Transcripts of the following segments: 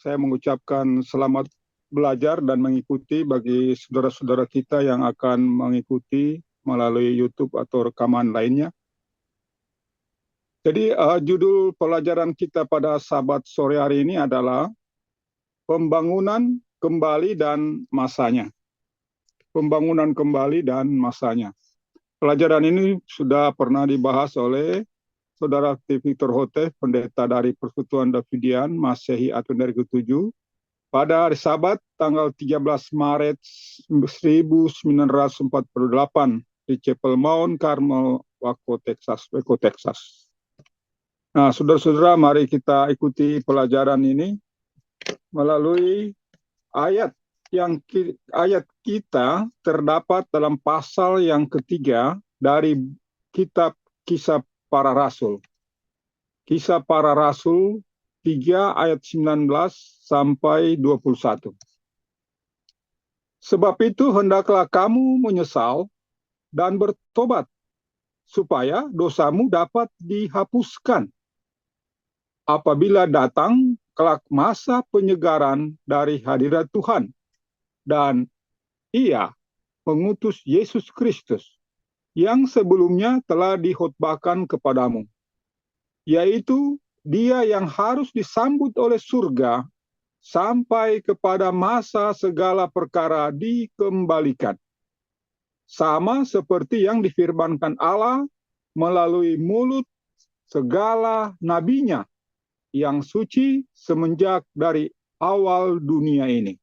Saya mengucapkan selamat belajar dan mengikuti bagi saudara-saudara kita yang akan mengikuti melalui YouTube atau rekaman lainnya. Jadi judul pelajaran kita pada Sabat sore hari ini adalah pembangunan kembali dan masanya. Pembangunan kembali dan masanya. Pelajaran ini sudah pernah dibahas oleh Saudara Victor Hotef, pendeta dari Persekutuan Davidian Masehi Advent Negeri 7, pada hari Sabat tanggal 13 Maret 1948 di Chapel Mount Carmel, Waco, Texas. Nah, saudara-saudara, mari kita ikuti pelajaran ini melalui ayat ayat kita terdapat dalam pasal yang ketiga dari kitab Kisah Para Rasul. Kisah Para Rasul 3 ayat 19 sampai 21. Sebab itu hendaklah kamu menyesal dan bertobat, supaya dosamu dapat dihapuskan. Apabila datang kelak masa penyegaran dari hadirat Tuhan, dan Ia mengutus Yesus Kristus, yang sebelumnya telah dikhotbahkan kepadamu, yaitu Dia yang harus disambut oleh surga sampai kepada masa segala perkara dikembalikan. Sama seperti yang difirmankan Allah melalui mulut segala nabinya yang suci semenjak dari awal dunia ini.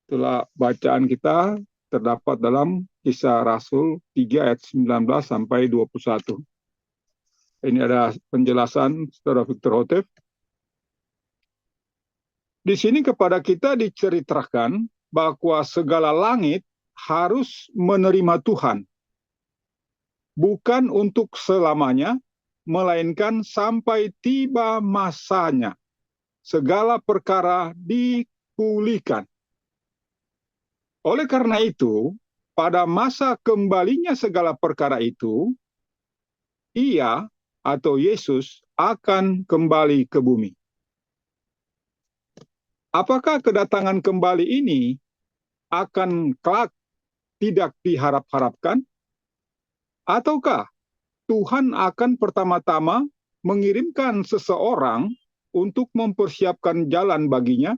Itulah bacaan kita terdapat dalam Kisah Rasul 3 ayat 19 sampai 21. Ini ada penjelasan Saudara Victor Hotef. Di sini kepada kita diceritakan bahwa segala langit harus menerima Tuhan. Bukan untuk selamanya, melainkan sampai tiba masanya. Segala perkara dipulihkan. Oleh karena itu, pada masa kembalinya segala perkara itu, Ia atau Yesus akan kembali ke bumi. Apakah kedatangan kembali ini akan kelak tidak diharap-harapkan? Ataukah Tuhan akan pertama-tama mengirimkan seseorang untuk mempersiapkan jalan baginya?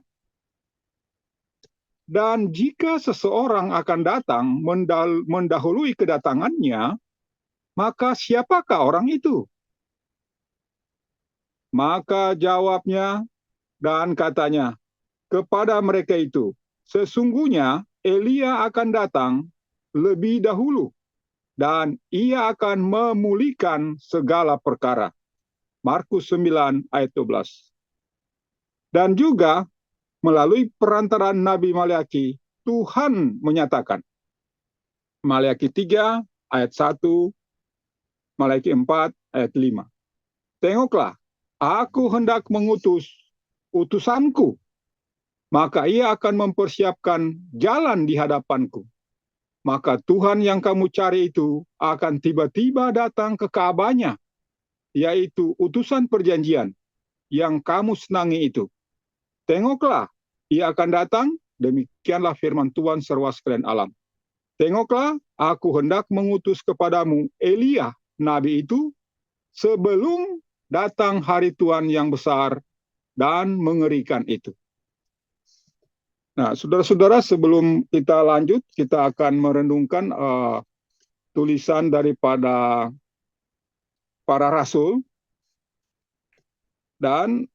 Dan jika seseorang akan datang mendahului kedatangannya, maka siapakah orang itu? Maka jawabnya dan katanya kepada mereka itu, sesungguhnya Elia akan datang lebih dahulu, dan ia akan memulihkan segala perkara. Markus 9 ayat 12. Dan juga melalui perantaraan Nabi Maleaki, Tuhan menyatakan. Maleaki 3 ayat 1, Maleaki 4 ayat 5. Tengoklah, aku hendak mengutus utusanku, maka ia akan mempersiapkan jalan di hadapanku. Maka Tuhan yang kamu cari itu akan tiba-tiba datang ke Ka'bahnya, yaitu utusan perjanjian yang kamu senangi itu. Tengoklah, ia akan datang, demikianlah firman Tuhan seruas sekalian alam. Tengoklah, aku hendak mengutus kepadamu Elia, nabi itu, sebelum datang hari Tuhan yang besar dan mengerikan itu. Nah, saudara-saudara, sebelum kita lanjut, kita akan merenungkan tulisan daripada para rasul dan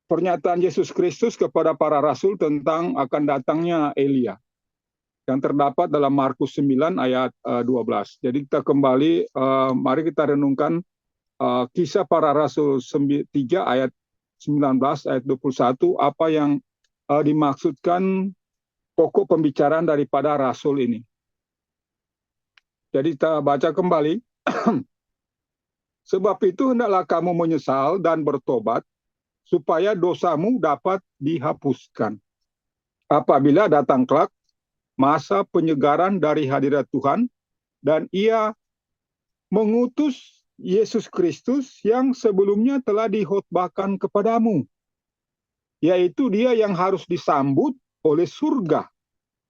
pernyataan Yesus Kristus kepada para rasul tentang akan datangnya Elia yang terdapat dalam Markus 9 ayat 12. Jadi kita kembali, mari kita renungkan kisah para rasul 3 ayat 19 ayat 21, apa yang dimaksudkan pokok pembicaraan daripada rasul ini. Jadi kita baca kembali. Sebab itu hendaklah kamu menyesal dan bertobat, supaya dosamu dapat dihapuskan. Apabila datang kelak masa penyegaran dari hadirat Tuhan, dan Ia mengutus Yesus Kristus yang sebelumnya telah dikhotbahkan kepadamu, yaitu dia yang harus disambut oleh surga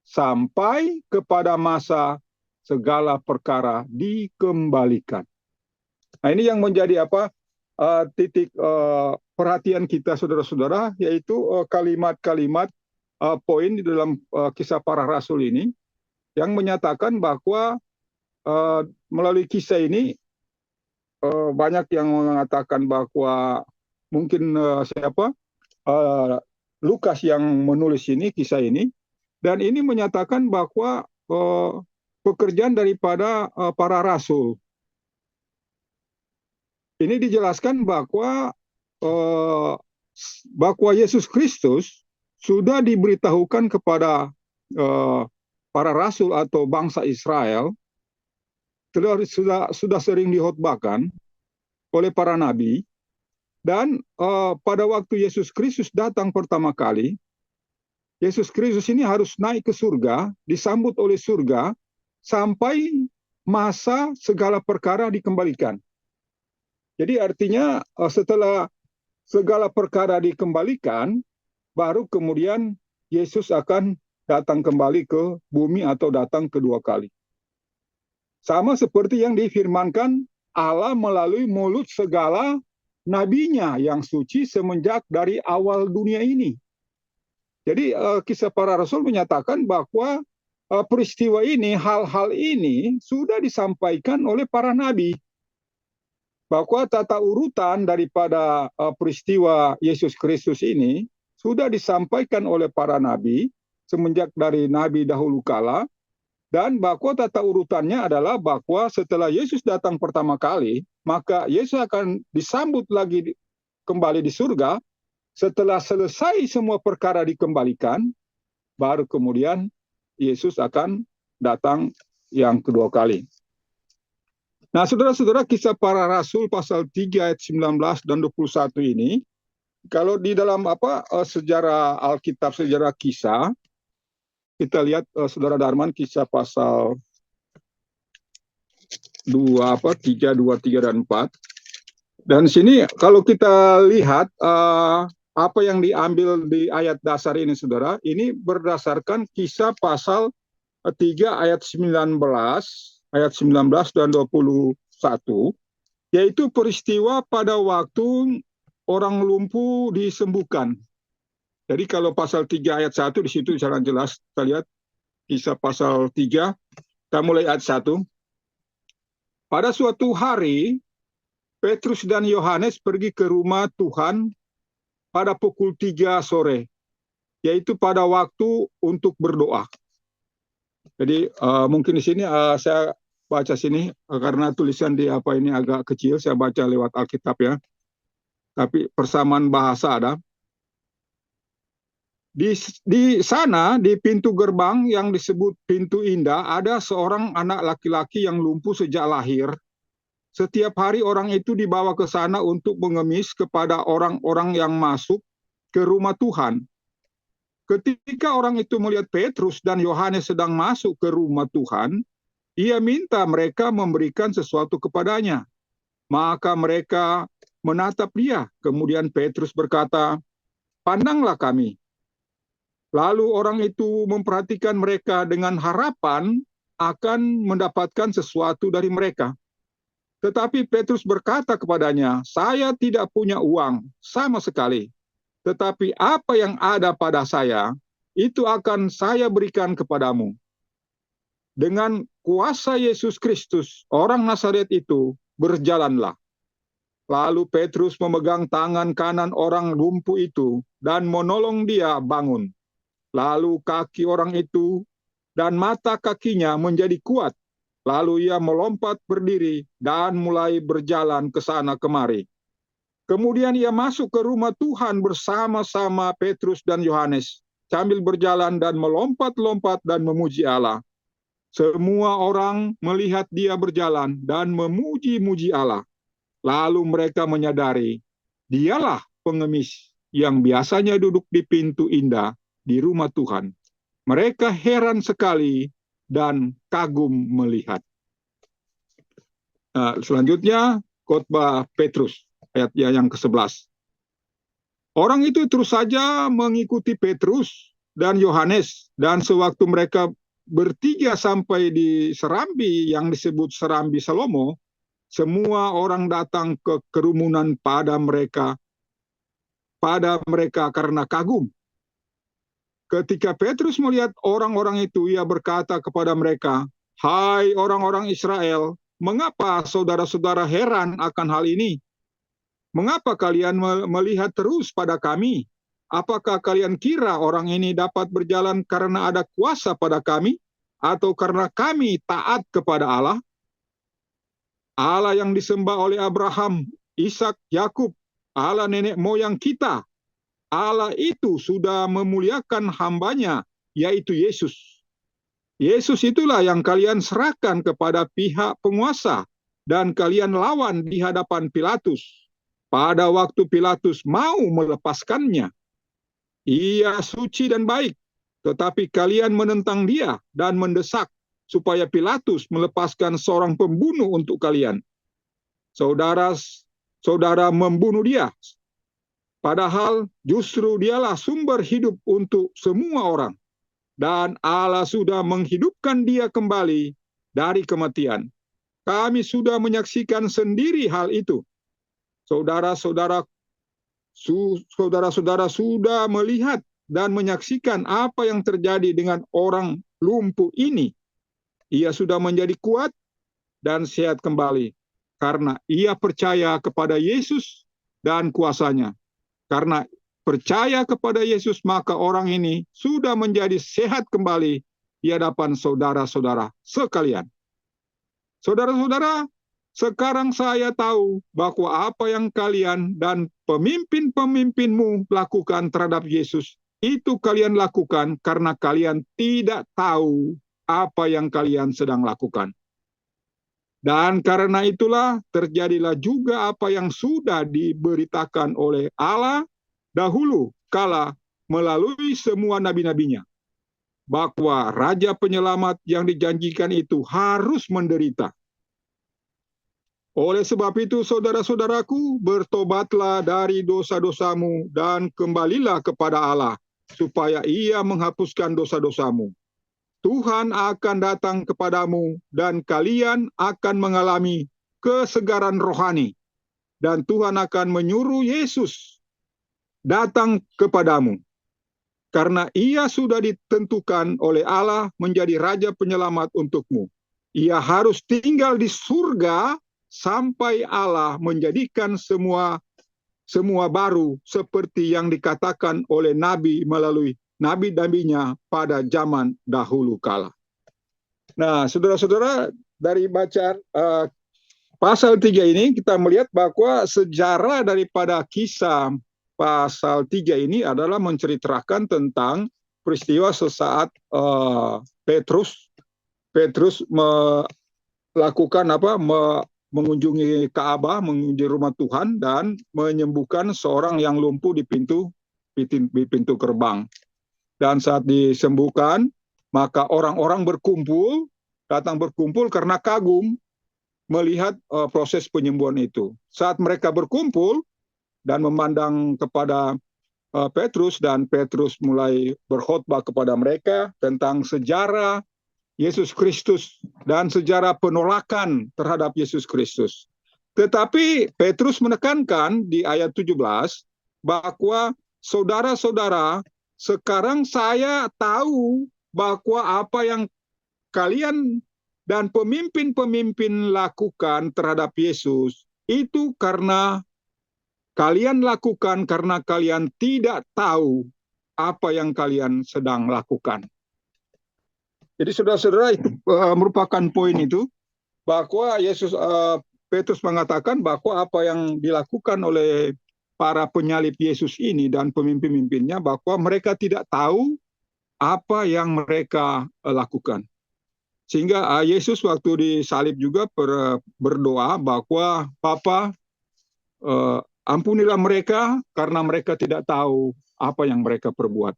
sampai kepada masa segala perkara dikembalikan. Nah, ini yang menjadi titik perhatian kita, saudara-saudara, yaitu kalimat-kalimat poin di dalam kisah para rasul ini yang menyatakan bahwa melalui kisah ini banyak yang mengatakan bahwa mungkin Lukas yang menulis ini, kisah ini, dan ini menyatakan bahwa pekerjaan daripada para rasul. Ini dijelaskan bahwa Yesus Kristus sudah diberitahukan kepada para rasul atau bangsa Israel, sudah sering dihotbahkan oleh para nabi, dan pada waktu Yesus Kristus datang pertama kali, Yesus Kristus ini harus naik ke surga, disambut oleh surga, sampai masa segala perkara dikembalikan. Jadi artinya setelah segala perkara dikembalikan, baru kemudian Yesus akan datang kembali ke bumi atau datang kedua kali. Sama seperti yang difirmankan Allah melalui mulut segala nabinya yang suci semenjak dari awal dunia ini. Jadi kisah para rasul menyatakan bahwa peristiwa ini, hal-hal ini sudah disampaikan oleh para nabi. Bahwa tata urutan daripada peristiwa Yesus Kristus ini sudah disampaikan oleh para nabi semenjak dari nabi dahulu kala, dan bahwa tata urutannya adalah bahwa setelah Yesus datang pertama kali, maka Yesus akan disambut lagi kembali di surga. Setelah selesai semua perkara dikembalikan, baru kemudian Yesus akan datang yang kedua kali. Nah, saudara-saudara, kisah para rasul pasal 3 ayat 19 dan 21 ini, kalau di dalam sejarah Alkitab, sejarah kisah, kita lihat saudara Darman, kisah pasal 3, 2, 3, dan 4. Dan sini kalau kita lihat apa yang diambil di ayat dasar ini, saudara, ini berdasarkan kisah pasal 3 ayat 19 dan 21, yaitu peristiwa pada waktu orang lumpuh disembuhkan. Jadi kalau pasal 3 ayat 1 di situ sangat jelas, kita lihat kisah pasal 3, kita mulai ayat 1. Pada suatu hari, Petrus dan Yohanes pergi ke rumah Tuhan pada pukul 3 sore, yaitu pada waktu untuk berdoa. Jadi mungkin di sini saya baca sini karena tulisan di ini agak kecil, saya baca lewat Alkitab ya. Tapi persamaan bahasa ada. Di sana, di pintu gerbang yang disebut Pintu Indah, ada seorang anak laki-laki yang lumpuh sejak lahir. Setiap hari orang itu dibawa ke sana untuk mengemis kepada orang-orang yang masuk ke rumah Tuhan. Ketika orang itu melihat Petrus dan Yohanes sedang masuk ke rumah Tuhan, ia minta mereka memberikan sesuatu kepadanya. Maka mereka menatap dia. Kemudian Petrus berkata, "Pandanglah kami." Lalu orang itu memperhatikan mereka dengan harapan akan mendapatkan sesuatu dari mereka. Tetapi Petrus berkata kepadanya, "Saya tidak punya uang sama sekali. Tetapi apa yang ada pada saya, itu akan saya berikan kepadamu. Dengan kuasa Yesus Kristus, orang Nazaret itu, berjalanlah." Lalu Petrus memegang tangan kanan orang lumpuh itu dan menolong dia bangun. Lalu kaki orang itu dan mata kakinya menjadi kuat. Lalu ia melompat berdiri dan mulai berjalan ke sana kemari. Kemudian ia masuk ke rumah Tuhan bersama-sama Petrus dan Yohanes, sambil berjalan dan melompat-lompat dan memuji Allah. Semua orang melihat dia berjalan dan memuji-muji Allah. Lalu mereka menyadari, dialah pengemis yang biasanya duduk di pintu indah di rumah Tuhan. Mereka heran sekali dan kagum melihat. Selanjutnya khotbah Petrus, ayat yang ke-11. Orang itu terus saja mengikuti Petrus dan Yohanes, dan sewaktu mereka bertiga sampai di serambi yang disebut Serambi Salomo, semua orang datang ke kerumunan pada mereka karena kagum. Ketika Petrus melihat orang-orang itu, ia berkata kepada mereka, "Hai orang-orang Israel, mengapa saudara-saudara heran akan hal ini? Mengapa kalian melihat terus pada kami? Apakah kalian kira orang ini dapat berjalan karena ada kuasa pada kami, atau karena kami taat kepada Allah? Allah yang disembah oleh Abraham, Ishak, Yakub, Allah nenek moyang kita, Allah itu sudah memuliakan hambanya, yaitu Yesus. Yesus itulah yang kalian serahkan kepada pihak penguasa, dan kalian lawan di hadapan Pilatus. Pada waktu Pilatus mau melepaskannya, ia suci dan baik, tetapi kalian menentang dia dan mendesak supaya Pilatus melepaskan seorang pembunuh untuk kalian. Saudara membunuh dia, padahal justru dialah sumber hidup untuk semua orang. Dan Allah sudah menghidupkan dia kembali dari kematian. Kami sudah menyaksikan sendiri hal itu. Saudara-saudara sudah melihat dan menyaksikan apa yang terjadi dengan orang lumpuh ini. Ia sudah menjadi kuat dan sehat kembali karena ia percaya kepada Yesus dan kuasanya. Karena percaya kepada Yesus, maka orang ini sudah menjadi sehat kembali di hadapan saudara-saudara sekalian. Saudara-saudara, sekarang saya tahu bahwa apa yang kalian dan pemimpin-pemimpinmu lakukan terhadap Yesus, itu kalian lakukan karena kalian tidak tahu apa yang kalian sedang lakukan. Dan karena itulah terjadilah juga apa yang sudah diberitakan oleh Allah dahulu kala melalui semua nabi-nabinya, bahwa Raja Penyelamat yang dijanjikan itu harus menderita. Oleh sebab itu, saudara-saudaraku, bertobatlah dari dosa-dosamu dan kembalilah kepada Allah, supaya Ia menghapuskan dosa-dosamu. Tuhan akan datang kepadamu dan kalian akan mengalami kesegaran rohani. Dan Tuhan akan menyuruh Yesus datang kepadamu. Karena ia sudah ditentukan oleh Allah menjadi Raja Penyelamat untukmu. Ia harus tinggal di surga sampai Allah menjadikan semua baru seperti yang dikatakan oleh Nabi melalui nabi-nabinya pada zaman dahulu kala. Nah, saudara-saudara, dari bacaan pasal 3 ini kita melihat bahwa sejarah daripada kisah pasal 3 ini adalah menceritakan tentang peristiwa sesaat Petrus melakukan mengunjungi Ka'bah, mengunjungi rumah Tuhan dan menyembuhkan seorang yang lumpuh di pintu gerbang. Dan saat disembuhkan, maka orang-orang datang berkumpul karena kagum melihat proses penyembuhan itu. Saat mereka berkumpul dan memandang kepada Petrus, dan Petrus mulai berkhotbah kepada mereka tentang sejarah Yesus Kristus dan sejarah penolakan terhadap Yesus Kristus. Tetapi Petrus menekankan di ayat 17 bahwa saudara-saudara, sekarang saya tahu bahwa apa yang kalian dan pemimpin-pemimpin lakukan terhadap Yesus itu karena kalian lakukan karena kalian tidak tahu apa yang kalian sedang lakukan. Jadi saudara-saudara, itu merupakan poin itu bahwa Petrus mengatakan bahwa apa yang dilakukan oleh para penyalib Yesus ini dan pemimpin-pemimpinnya, bahwa mereka tidak tahu apa yang mereka lakukan. Sehingga Yesus waktu disalib juga berdoa bahwa Bapa, ampunilah mereka karena mereka tidak tahu apa yang mereka perbuat.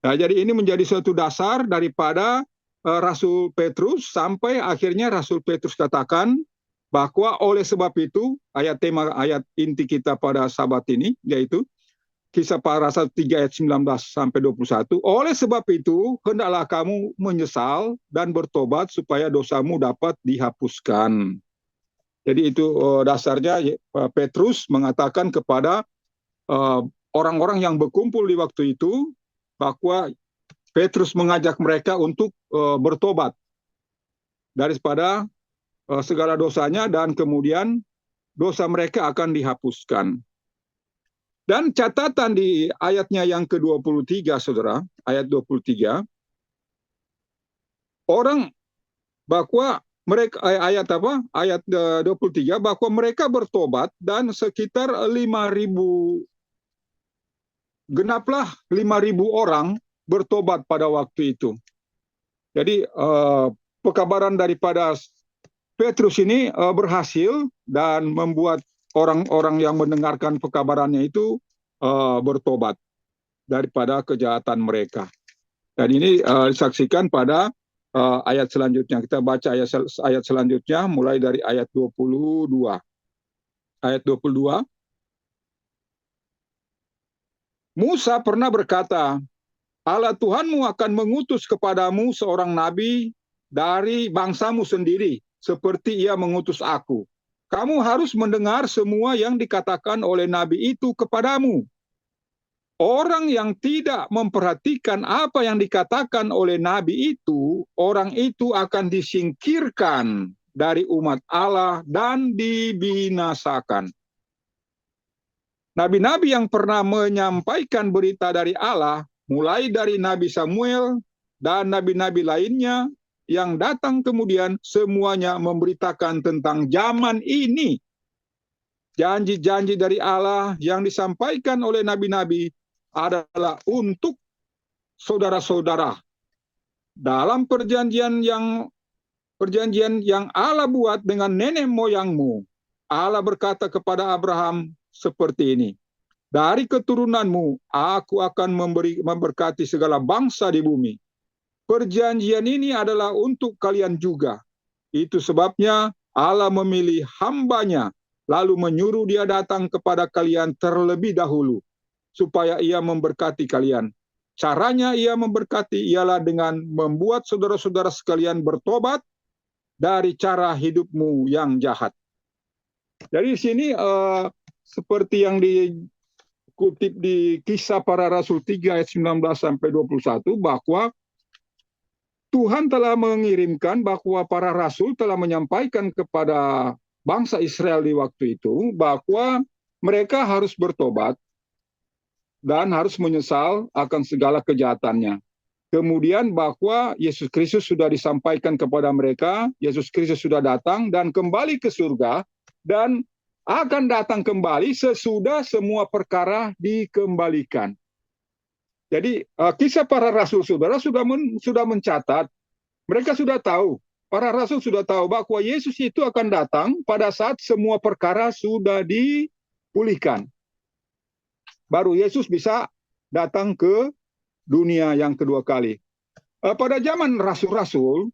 Nah, jadi ini menjadi suatu dasar daripada Rasul Petrus, sampai akhirnya Rasul Petrus katakan bahwa oleh sebab itu, ayat inti kita pada Sabat ini, yaitu Kisah Para Rasul 3 ayat 19 sampai 21. Oleh sebab itu, hendaklah kamu menyesal dan bertobat supaya dosamu dapat dihapuskan. Jadi itu dasarnya Petrus mengatakan kepada orang-orang yang berkumpul di waktu itu, bahwa Petrus mengajak mereka untuk bertobat daripada segala dosanya, dan kemudian dosa mereka akan dihapuskan. Dan catatan di ayatnya yang ke-23, saudara, ayat 23, orang bahwa mereka ayat 23, bahwa mereka bertobat dan sekitar 5.000, genaplah 5.000 orang bertobat pada waktu itu. Jadi pekabaran daripada Petrus ini berhasil dan membuat orang-orang yang mendengarkan pekabarannya itu bertobat daripada kejahatan mereka. Dan ini disaksikan pada ayat selanjutnya. Kita baca ayat selanjutnya mulai dari ayat 22. Ayat 22. Musa pernah berkata, Allah Tuhanmu akan mengutus kepadamu seorang nabi dari bangsamu sendiri, seperti ia mengutus aku. Kamu harus mendengar semua yang dikatakan oleh nabi itu kepadamu. Orang yang tidak memperhatikan apa yang dikatakan oleh nabi itu, orang itu akan disingkirkan dari umat Allah dan dibinasakan. Nabi-nabi yang pernah menyampaikan berita dari Allah, mulai dari Nabi Samuel dan nabi-nabi lainnya yang datang kemudian, semuanya memberitakan tentang zaman ini. Janji-janji dari Allah yang disampaikan oleh nabi-nabi adalah untuk saudara-saudara. Dalam perjanjian yang Allah buat dengan nenek moyangmu, Allah berkata kepada Abraham seperti ini, dari keturunanmu aku akan memberkati segala bangsa di bumi. Perjanjian ini adalah untuk kalian juga. Itu sebabnya Allah memilih hambanya, lalu menyuruh dia datang kepada kalian terlebih dahulu, supaya ia memberkati kalian. Caranya ia memberkati ialah dengan membuat saudara-saudara sekalian bertobat dari cara hidupmu yang jahat. Jadi di sini seperti yang dikutip di Kisah Para Rasul 3 ayat 19 sampai 21, bahwa Tuhan telah mengirimkan, bahwa para rasul telah menyampaikan kepada bangsa Israel di waktu itu bahwa mereka harus bertobat dan harus menyesal akan segala kejahatannya. Kemudian bahwa Yesus Kristus sudah disampaikan kepada mereka, Yesus Kristus sudah datang dan kembali ke surga, dan akan datang kembali sesudah semua perkara dikembalikan. Jadi Kisah Para Rasul, saudara, sudah mencatat, mereka sudah tahu, para rasul sudah tahu bahwa Yesus itu akan datang pada saat semua perkara sudah dipulihkan. Baru Yesus bisa datang ke dunia yang kedua kali. Pada zaman rasul-rasul,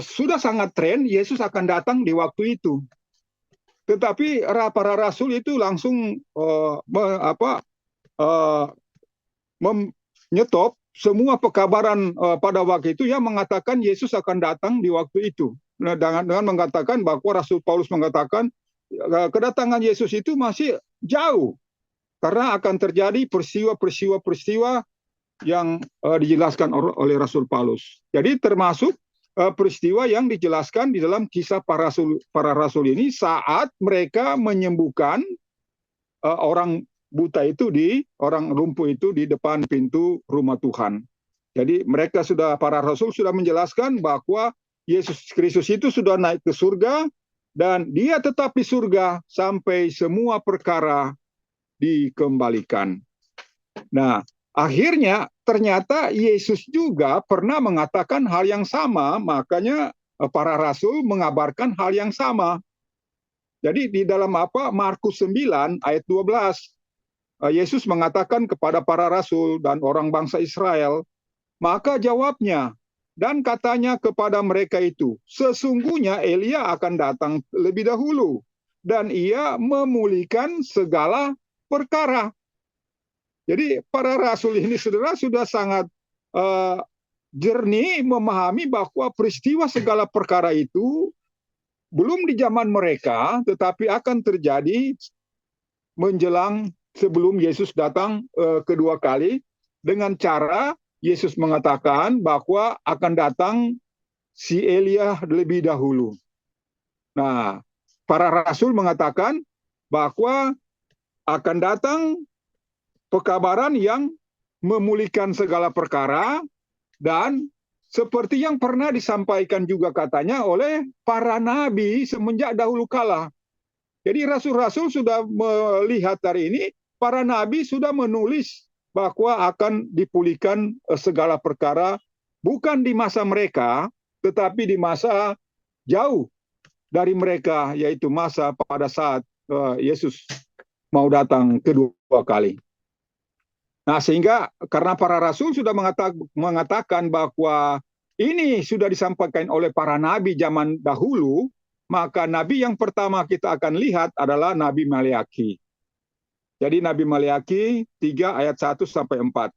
sudah sangat tren Yesus akan datang di waktu itu. Tetapi para rasul itu langsung menyetop semua pekabaran pada waktu itu yang mengatakan Yesus akan datang di waktu itu. Dengan mengatakan bahwa Rasul Paulus mengatakan kedatangan Yesus itu masih jauh, karena akan terjadi peristiwa-peristiwa yang dijelaskan oleh Rasul Paulus. Jadi termasuk peristiwa yang dijelaskan di dalam Kisah para rasul ini saat mereka menyembuhkan orang buta itu, orang lumpuh itu di depan pintu rumah Tuhan. Jadi para rasul sudah menjelaskan bahwa Yesus Kristus itu sudah naik ke surga dan dia tetap di surga sampai semua perkara dikembalikan. Nah, akhirnya ternyata Yesus juga pernah mengatakan hal yang sama, makanya para rasul mengabarkan hal yang sama. Jadi di dalam Markus 9 ayat 12, Yesus mengatakan kepada para rasul dan orang bangsa Israel, maka jawabnya, Dan katanya kepada mereka itu, sesungguhnya Elia akan datang lebih dahulu, dan ia memulihkan segala perkara. Jadi para rasul ini, saudara, sudah sangat uh, jernih memahami bahwa peristiwa segala perkara itu belum di zaman mereka, tetapi akan terjadi menjelang sebelum Yesus datang kedua kali, dengan cara Yesus mengatakan bahwa akan datang si Elia lebih dahulu. Nah, para rasul mengatakan bahwa akan datang pekabaran yang memulihkan segala perkara, dan seperti yang pernah disampaikan juga katanya oleh para nabi semenjak dahulu kala. Jadi rasul-rasul sudah melihat hari ini, para nabi sudah menulis bahwa akan dipulihkan segala perkara, bukan di masa mereka, tetapi di masa jauh dari mereka, yaitu masa pada saat Yesus mau datang kedua kali. Nah, sehingga karena para rasul sudah mengatakan bahwa ini sudah disampaikan oleh para nabi zaman dahulu, maka nabi yang pertama kita akan lihat adalah Nabi Maleakhi. Jadi Nabi Maleakhi 3 ayat 1 sampai 4.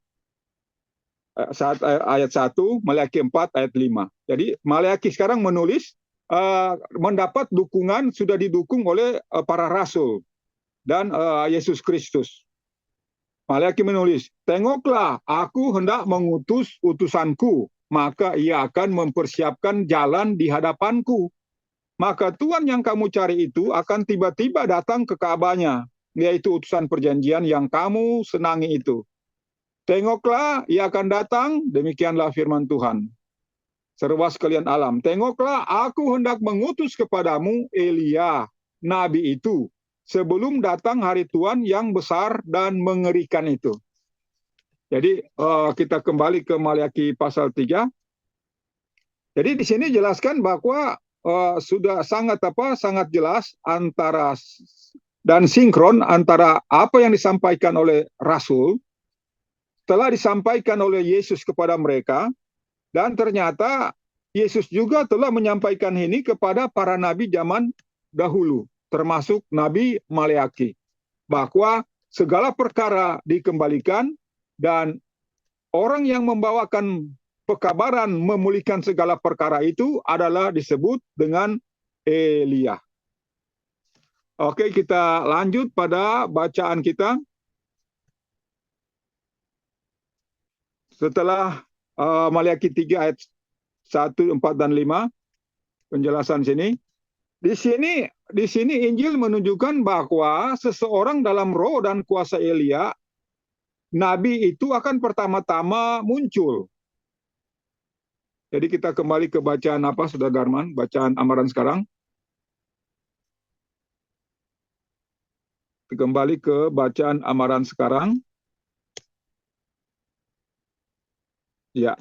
Ayat 1, Maleakhi 4 ayat 5. Jadi Maleakhi sekarang menulis mendapat dukungan, sudah didukung oleh para rasul dan Yesus Kristus. Maleakhi menulis, tengoklah, aku hendak mengutus utusanku, maka ia akan mempersiapkan jalan di hadapanku. Maka Tuhan yang kamu cari itu akan tiba-tiba datang ke Ka'bahnya, yaitu utusan perjanjian yang kamu senangi itu. Tengoklah, ia akan datang, demikianlah firman Tuhan. Seruas sekalian alam, tengoklah, aku hendak mengutus kepadamu Elia, nabi itu, sebelum datang hari Tuhan yang besar dan mengerikan itu. Jadi kita kembali ke Maleakhi pasal 3. Jadi di sini jelaskan bahwa sudah sangat jelas antara dan sinkron antara apa yang disampaikan oleh rasul, telah disampaikan oleh Yesus kepada mereka, dan ternyata Yesus juga telah menyampaikan ini kepada para nabi zaman dahulu, termasuk Nabi Maleakhi, bahwa segala perkara dikembalikan dan orang yang membawakan pekabaran memulihkan segala perkara itu adalah disebut dengan Elia. Oke, kita lanjut pada bacaan kita. Setelah Maleakhi 3 ayat 1, 4, dan 5, penjelasan sini. Di sini Injil menunjukkan bahwa seseorang dalam roh dan kuasa Elia, nabi itu akan pertama-tama muncul. Jadi kita kembali ke bacaan apa, Saudara Darman? Bacaan amaran sekarang. Kembali ke bacaan amaran sekarang. Ya.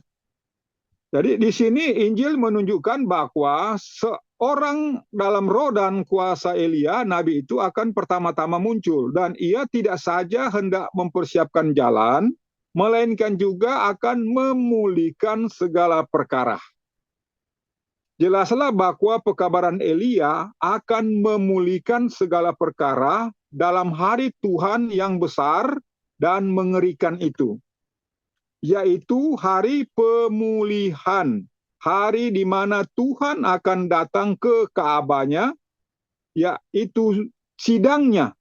Jadi di sini Injil menunjukkan bahwa seorang dalam roh dan kuasa Elia, nabi itu akan pertama-tama muncul, dan ia tidak saja hendak mempersiapkan jalan, melainkan juga akan memulihkan segala perkara. Jelaslah bahwa pekabaran Elia akan memulihkan segala perkara dalam hari Tuhan yang besar dan mengerikan itu, yaitu hari pemulihan, hari di mana Tuhan akan datang ke Ka'bahnya, yaitu sidang.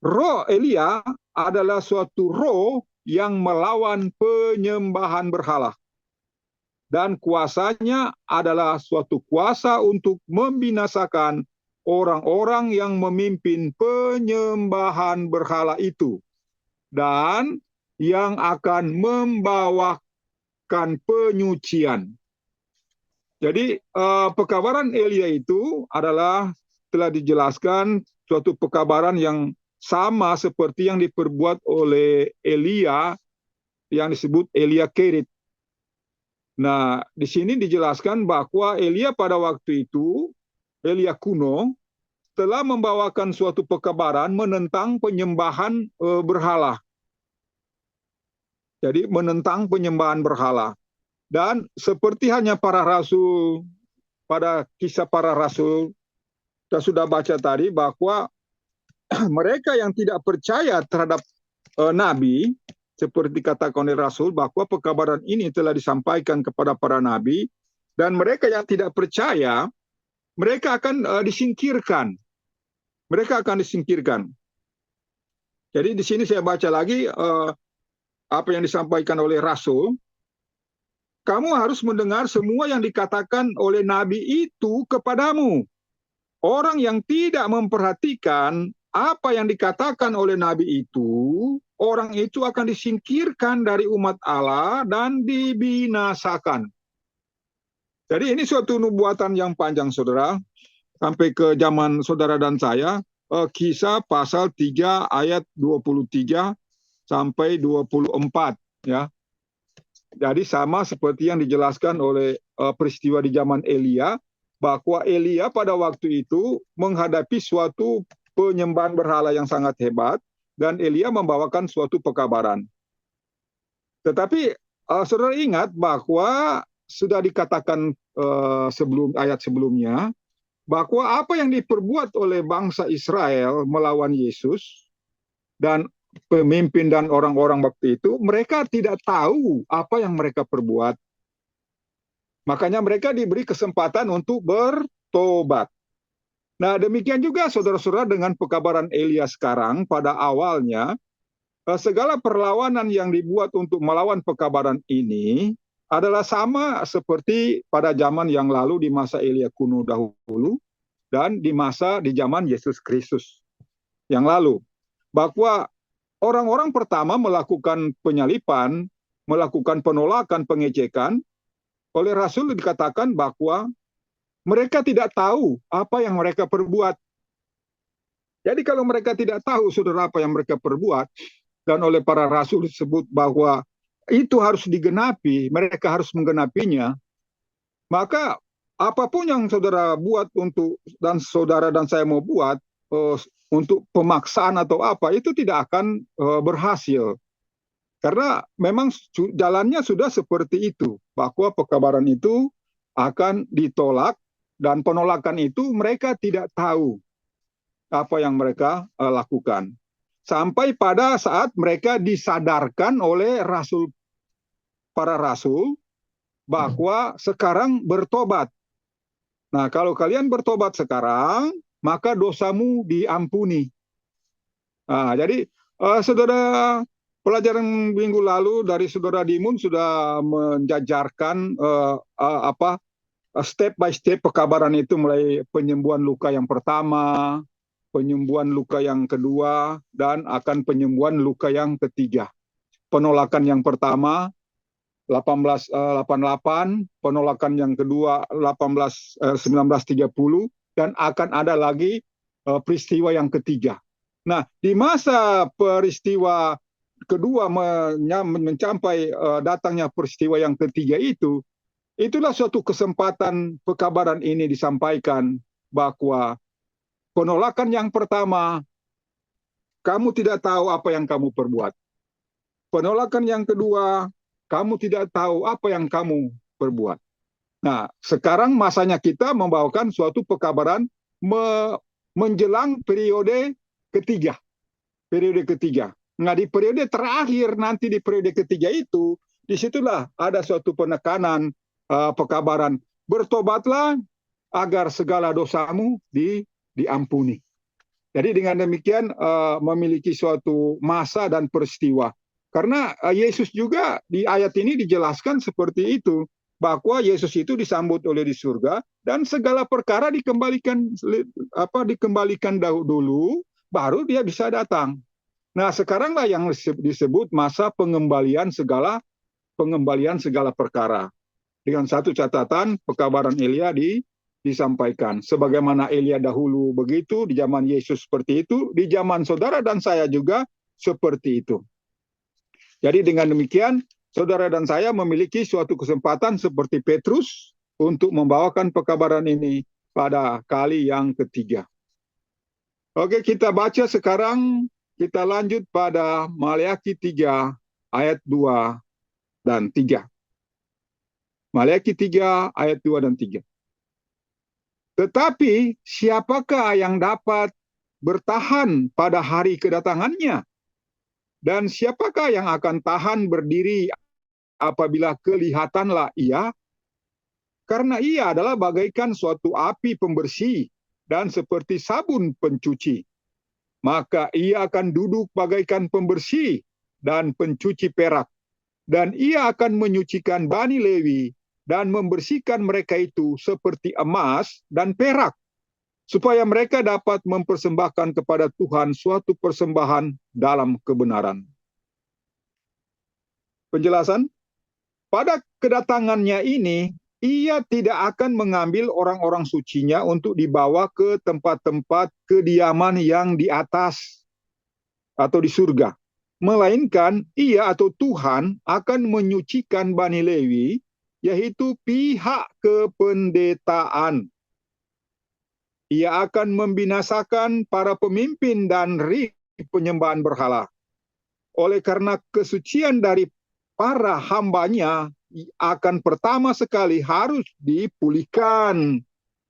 Roh Elia adalah suatu roh yang melawan penyembahan berhala, dan kuasanya adalah suatu kuasa untuk membinasakan orang-orang yang memimpin penyembahan berhala itu, dan yang akan membawakan penyucian. Jadi pekabaran Elia itu adalah telah dijelaskan suatu pekabaran yang sama seperti yang diperbuat oleh Elia yang disebut Elia Kerit. Nah, di sini dijelaskan bahwa Elia pada waktu itu, Elia kuno, telah membawakan suatu pekabaran menentang penyembahan berhala. Jadi menentang penyembahan berhala. Dan seperti hanya para rasul, pada kisah para rasul, kita sudah baca tadi bahwa mereka yang tidak percaya terhadap nabi, seperti katakan oleh Rasul, bahwa pekabaran ini telah disampaikan kepada para nabi, dan mereka yang tidak percaya, mereka akan disingkirkan. Mereka akan disingkirkan. Jadi di sini saya baca lagi apa yang disampaikan oleh Rasul. Kamu harus mendengar semua yang dikatakan oleh nabi itu kepadamu. Orang yang tidak memperhatikan apa yang dikatakan oleh nabi itu, orang itu akan disingkirkan dari umat Allah dan dibinasakan. Jadi ini suatu nubuatan yang panjang, saudara, sampai ke zaman saudara dan saya. Kisah pasal 3 ayat 23 sampai 24, ya. Jadi sama seperti yang dijelaskan oleh peristiwa di zaman Elia, bahwa Elia pada waktu itu menghadapi suatu penyembahan berhala yang sangat hebat, dan Elia membawakan suatu pekabaran. Tetapi saudara ingat bahwa sudah dikatakan sebelum ayat sebelumnya, bahwa apa yang diperbuat oleh bangsa Israel melawan Yesus dan pemimpin dan orang-orang waktu itu, mereka tidak tahu apa yang mereka perbuat. Makanya mereka diberi kesempatan untuk bertobat. Nah, demikian juga saudara-saudara dengan pekabaran Elia sekarang. Pada awalnya, segala perlawanan yang dibuat untuk melawan pekabaran ini adalah sama seperti pada zaman yang lalu di masa Elia kuno dahulu dan di zaman Yesus Kristus yang lalu. Bahwa orang-orang pertama melakukan penyalipan, melakukan penolakan, pengecekan, oleh Rasul dikatakan bahwa mereka tidak tahu apa yang mereka perbuat. Jadi kalau mereka tidak tahu, saudara, apa yang mereka perbuat, dan oleh para rasul disebut bahwa itu harus digenapi, mereka harus menggenapinya, maka apapun yang saudara buat untuk, dan saudara dan saya mau buat, untuk pemaksaan atau apa, itu tidak akan berhasil. Karena memang jalannya sudah seperti itu, bahwa pekabaran itu akan ditolak, dan penolakan itu mereka tidak tahu apa yang mereka lakukan. Sampai pada saat mereka disadarkan oleh para rasul, bahwa sekarang bertobat. Nah, kalau kalian bertobat sekarang, maka dosamu diampuni. Nah, jadi saudara, pelajaran minggu lalu dari saudara Dimun sudah menjajarkan step by step pekabaran itu, mulai penyembuhan luka yang pertama, penyembuhan luka yang kedua, dan akan penyembuhan luka yang ketiga. Penolakan yang pertama 1888, penolakan yang kedua 1930, dan akan ada lagi peristiwa yang ketiga. Nah, di masa peristiwa kedua mencapai datangnya peristiwa yang ketiga itu, itulah suatu kesempatan pekabaran ini disampaikan bahwa penolakan yang pertama, kamu tidak tahu apa yang kamu perbuat. Penolakan yang kedua, kamu tidak tahu apa yang kamu perbuat. Nah, sekarang masanya kita membawakan suatu pekabaran menjelang periode ketiga. Periode ketiga. Nah, di periode terakhir, nanti di periode ketiga itu, disitulah ada suatu penekanan pekabaran. Bertobatlah agar segala dosamu diampuni. Jadi dengan demikian memiliki suatu masa dan peristiwa. Karena Yesus juga di ayat ini dijelaskan seperti itu, bahwa Yesus itu disambut oleh di surga, dan segala perkara dikembalikan dulu, baru dia bisa datang. Nah, sekaranglah yang disebut masa pengembalian segala perkara. Dengan satu catatan, pekabaran Elia disampaikan. Sebagaimana Elia dahulu begitu, di zaman Yesus seperti itu, di zaman saudara dan saya juga seperti itu. Jadi dengan demikian, saudara dan saya memiliki suatu kesempatan seperti Petrus untuk membawakan pekabaran ini pada kali yang ketiga. Oke, kita baca sekarang, kita lanjut pada Maleakhi 3 ayat 2 dan 3. Maliaki 3 ayat 2 dan 3. Tetapi siapakah yang dapat bertahan pada hari kedatangannya? Dan siapakah yang akan tahan berdiri apabila kelihatanlah ia? Karena ia adalah bagaikan suatu api pembersih dan seperti sabun pencuci. Maka ia akan duduk bagaikan pembersih dan pencuci perak. Dan ia akan menyucikan Bani Lewi dan membersihkan mereka itu seperti emas dan perak, supaya mereka dapat mempersembahkan kepada Tuhan suatu persembahan dalam kebenaran. Penjelasan, pada kedatangannya ini, ia tidak akan mengambil orang-orang sucinya untuk dibawa ke tempat-tempat kediaman yang di atas atau di surga. Melainkan ia atau Tuhan akan menyucikan Bani Lewi, yaitu pihak kependetaan. Ia akan membinasakan para pemimpin dan rik penyembahan berhala. Oleh karena kesucian dari para hambanya akan pertama sekali harus dipulihkan.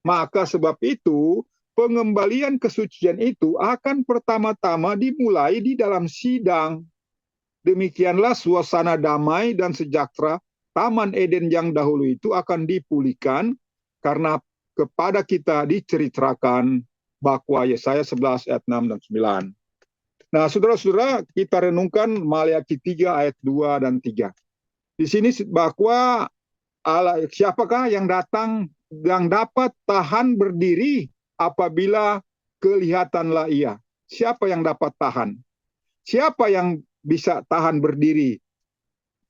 Maka sebab itu, pengembalian kesucian itu akan pertama-tama dimulai di dalam sidang. Demikianlah suasana damai dan sejahtera Taman Eden yang dahulu itu akan dipulihkan karena kepada kita diceritakan bahwa Yesaya 11 ayat 6 dan 9. Nah, saudara-saudara, kita renungkan Maliaki 3 ayat 2 dan 3. Di sini bahwa Allah, siapakah yang datang yang dapat tahan berdiri apabila kelihatanlah ia? Siapa yang dapat tahan? Siapa yang bisa tahan berdiri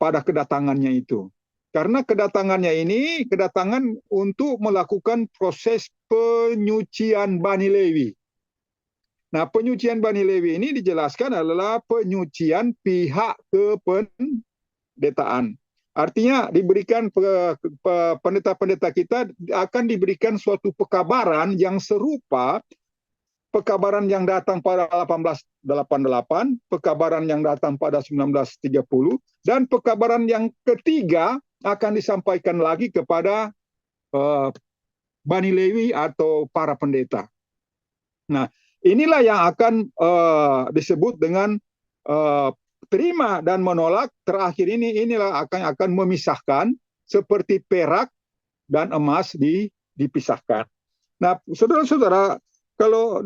pada kedatangannya itu? Karena kedatangannya ini kedatangan untuk melakukan proses penyucian Bani Lewi. Nah, penyucian Bani Lewi ini dijelaskan adalah penyucian pihak kependetaan. Artinya diberikan pendeta-pendeta kita akan diberikan suatu pekabaran yang serupa pekabaran yang datang pada 1888, pekabaran yang datang pada 1930, dan pekabaran yang ketiga akan disampaikan lagi kepada Bani Lewi atau para pendeta. Nah, inilah yang akan disebut dengan terima dan menolak. Terakhir inilah akan memisahkan seperti perak dan emas dipisahkan. Nah, saudara-saudara, kalau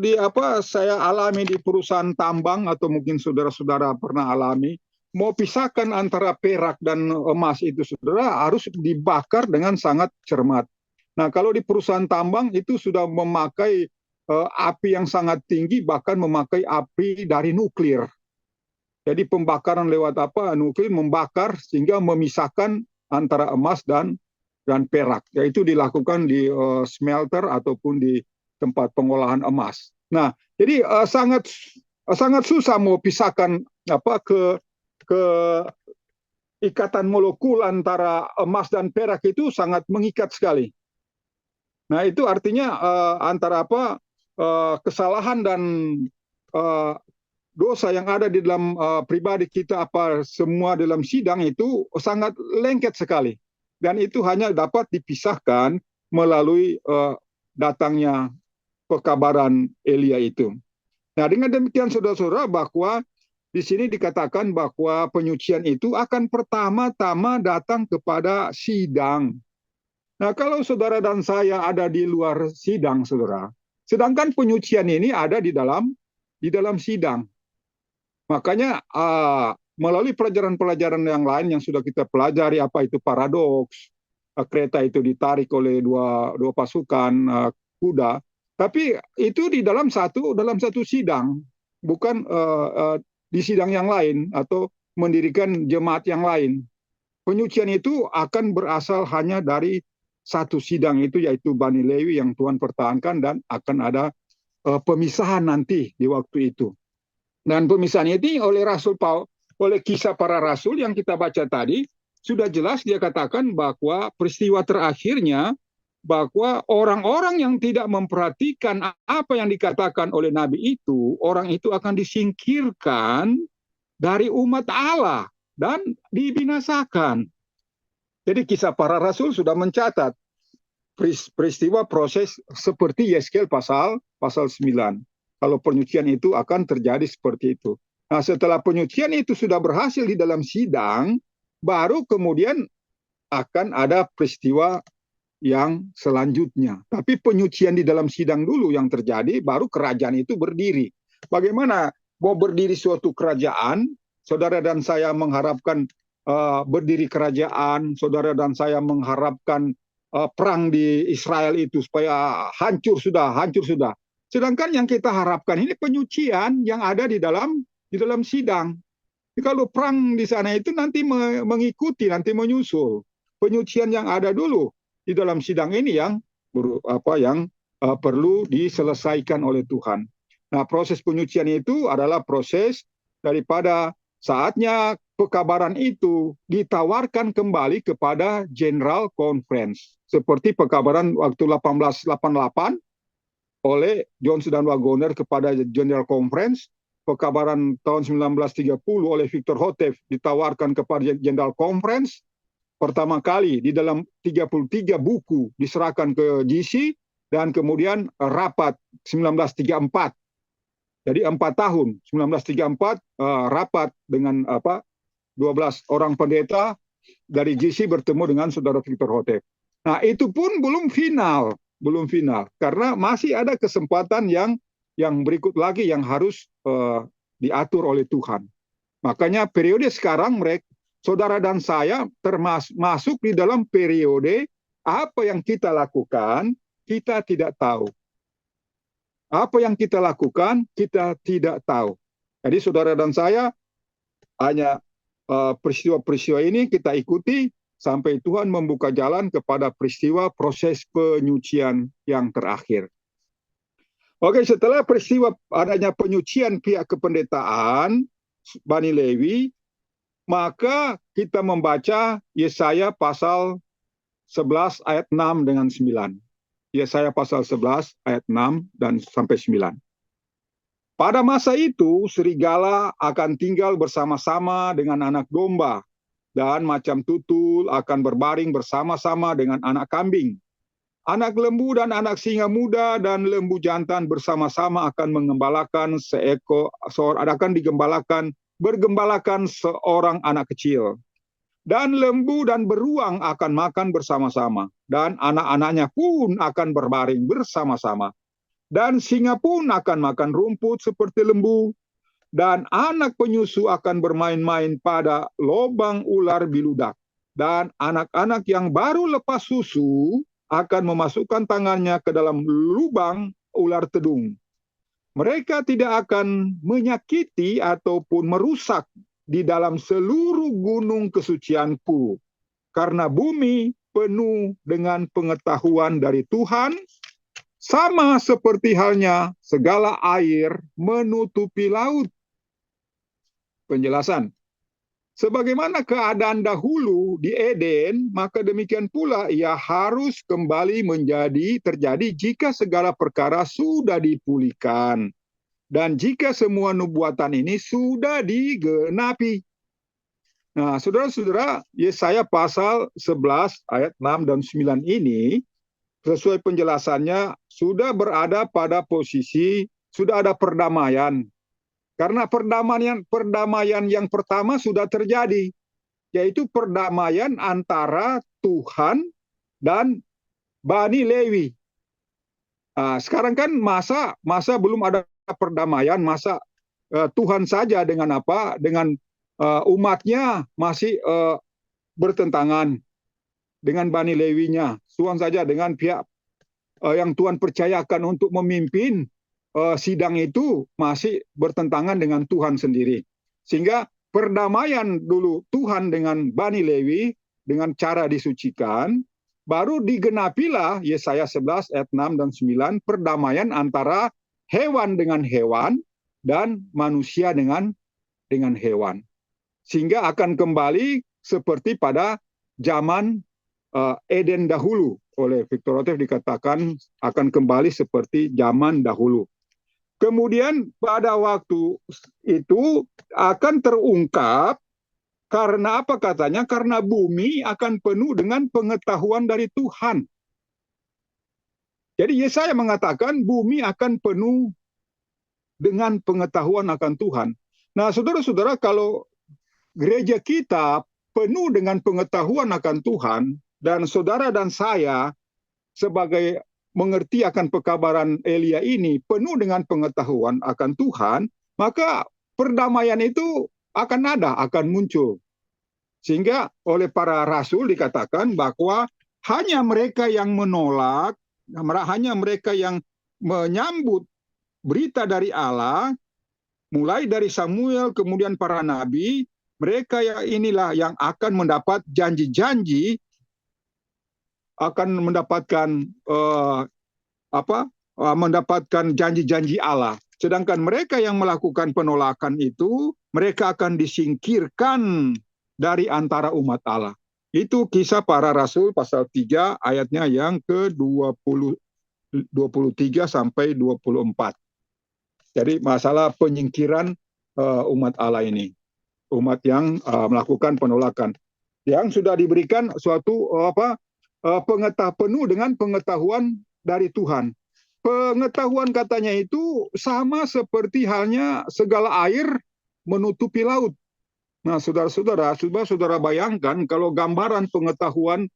saya alami di perusahaan tambang atau mungkin saudara-saudara pernah alami, mau pisahkan antara perak dan emas itu saudara harus dibakar dengan sangat cermat. Nah, kalau di perusahaan tambang itu sudah memakai api yang sangat tinggi, bahkan memakai api dari nuklir. Jadi pembakaran lewat nuklir membakar sehingga memisahkan antara emas dan perak. Yaitu dilakukan di smelter ataupun di tempat pengolahan emas. Nah, jadi sangat susah mau pisahkan ke ikatan molekul antara emas dan perak itu sangat mengikat sekali. Nah, itu artinya antara kesalahan dan dosa yang ada di dalam pribadi kita semua dalam sidang itu sangat lengket sekali. Dan itu hanya dapat dipisahkan melalui datangnya pekabaran Elia itu. Nah, dengan demikian saudara-saudara bahwa di sini dikatakan bahwa penyucian itu akan pertama-tama datang kepada sidang. Nah, kalau saudara dan saya ada di luar sidang, saudara, sedangkan penyucian ini ada di dalam sidang. Makanya melalui pelajaran-pelajaran yang lain yang sudah kita pelajari, apa itu paradoks, kereta itu ditarik oleh dua pasukan kuda. Tapi itu di dalam satu sidang, bukan di sidang yang lain atau mendirikan jemaat yang lain. Penyucian itu akan berasal hanya dari satu sidang itu, yaitu Bani Lewi yang Tuhan pertahankan, dan akan ada pemisahan nanti di waktu itu. Dan pemisahan ini oleh Rasul Paul, oleh Kisah Para Rasul yang kita baca tadi, sudah jelas dia katakan bahwa peristiwa terakhirnya bahwa orang-orang yang tidak memperhatikan apa yang dikatakan oleh Nabi itu, orang itu akan disingkirkan dari umat Allah dan dibinasakan. Jadi kisah para rasul sudah mencatat peristiwa proses seperti Yeskel pasal 9. Kalau penyucian itu akan terjadi seperti itu. Nah, setelah penyucian itu sudah berhasil di dalam sidang, baru kemudian akan ada peristiwa yang selanjutnya. Tapi penyucian di dalam sidang dulu yang terjadi, baru kerajaan itu berdiri. Bagaimana mau berdiri suatu kerajaan? Saudara dan saya mengharapkan berdiri kerajaan, saudara dan saya mengharapkan perang di Israel itu supaya hancur sudah, hancur sudah. Sedangkan yang kita harapkan ini penyucian yang ada di dalam sidang. Jadi kalau perang di sana itu nanti mengikuti, nanti menyusul. Penyucian yang ada dulu di dalam sidang ini yang perlu diselesaikan oleh Tuhan. Nah, proses penyucian itu adalah proses daripada saatnya pekabaran itu ditawarkan kembali kepada General Conference. Seperti pekabaran waktu 1888 oleh John dan Wagoner kepada General Conference, pekabaran tahun 1930 oleh Victor Houteff ditawarkan kepada General Conference, pertama kali di dalam 33 buku diserahkan ke GC, dan kemudian rapat 1934. Jadi 4 tahun, 1934 rapat dengan 12 orang pendeta dari GC bertemu dengan saudara Victor Houteff. Nah, itu pun belum final, karena masih ada kesempatan yang berikut lagi yang harus diatur oleh Tuhan. Makanya periode sekarang saudara dan saya termasuk di dalam periode apa yang kita lakukan, kita tidak tahu. Apa yang kita lakukan, kita tidak tahu. Jadi saudara dan saya hanya peristiwa-peristiwa ini kita ikuti sampai Tuhan membuka jalan kepada peristiwa proses penyucian yang terakhir. Oke, setelah peristiwa adanya penyucian pihak kependetaan Bani Lewi, maka kita membaca Yesaya pasal 11 ayat 6 dengan 9. Yesaya pasal 11 ayat 6 dan sampai 9. Pada masa itu, serigala akan tinggal bersama-sama dengan anak domba, dan macam tutul akan berbaring bersama-sama dengan anak kambing. Anak lembu dan anak singa muda dan lembu jantan bersama-sama akan bergembalakan seorang anak kecil. Dan lembu dan beruang akan makan bersama-sama, dan anak-anaknya pun akan berbaring bersama-sama. Dan singa pun akan makan rumput seperti lembu, dan anak penyusu akan bermain-main pada lubang ular biludak. Dan anak-anak yang baru lepas susu akan memasukkan tangannya ke dalam lubang ular tedung. Mereka tidak akan menyakiti ataupun merusak di dalam seluruh gunung kesucianku, karena bumi penuh dengan pengetahuan dari Tuhan, sama seperti halnya segala air menutupi laut. Penjelasan. Sebagaimana keadaan dahulu di Eden, maka demikian pula ia harus kembali terjadi jika segala perkara sudah dipulihkan. Dan jika semua nubuatan ini sudah digenapi. Nah, saudara-saudara, Yesaya pasal 11 ayat 6 dan 9 ini, sesuai penjelasannya, sudah berada pada posisi, sudah ada perdamaian. Karena perdamaian yang pertama sudah terjadi, yaitu perdamaian antara Tuhan dan Bani Lewi. Nah, sekarang kan masa belum ada perdamaian, masa Tuhan saja dengan umatnya masih bertentangan dengan Bani Lewinya. Tuhan saja dengan pihak yang Tuhan percayakan untuk memimpin sidang itu masih bertentangan dengan Tuhan sendiri. Sehingga perdamaian dulu Tuhan dengan Bani Lewi dengan cara disucikan, baru digenapilah Yesaya 11 ayat 6 dan 9, perdamaian antara hewan dengan hewan dan manusia dengan hewan. Sehingga akan kembali seperti pada zaman Eden dahulu. Oleh Victor Houteff dikatakan akan kembali seperti zaman dahulu. Kemudian pada waktu itu akan terungkap Karena apa katanya? Karena bumi akan penuh dengan pengetahuan dari Tuhan. Jadi Yesaya mengatakan bumi akan penuh dengan pengetahuan akan Tuhan. Nah, saudara-saudara, kalau gereja kita penuh dengan pengetahuan akan Tuhan, dan saudara dan saya sebagai mengerti akan pekabaran Elia ini penuh dengan pengetahuan akan Tuhan, maka perdamaian itu akan ada, akan muncul. Sehingga oleh para rasul dikatakan bahwa hanya mereka yang menolak, hanya mereka yang menyambut berita dari Allah, mulai dari Samuel, kemudian para nabi, mereka yang inilah yang akan mendapat janji-janji, akan mendapatkan mendapatkan janji-janji Allah. Sedangkan mereka yang melakukan penolakan itu, mereka akan disingkirkan dari antara umat Allah. Itu Kisah Para Rasul pasal 3 ayatnya yang ke-23 sampai 24. Jadi masalah penyingkiran umat Allah ini, umat yang melakukan penolakan, yang sudah diberikan suatu penuh dengan pengetahuan dari Tuhan. Pengetahuan katanya itu sama seperti halnya segala air menutupi laut. Nah, saudara-saudara, coba saudara bayangkan kalau gambaran pengetahuan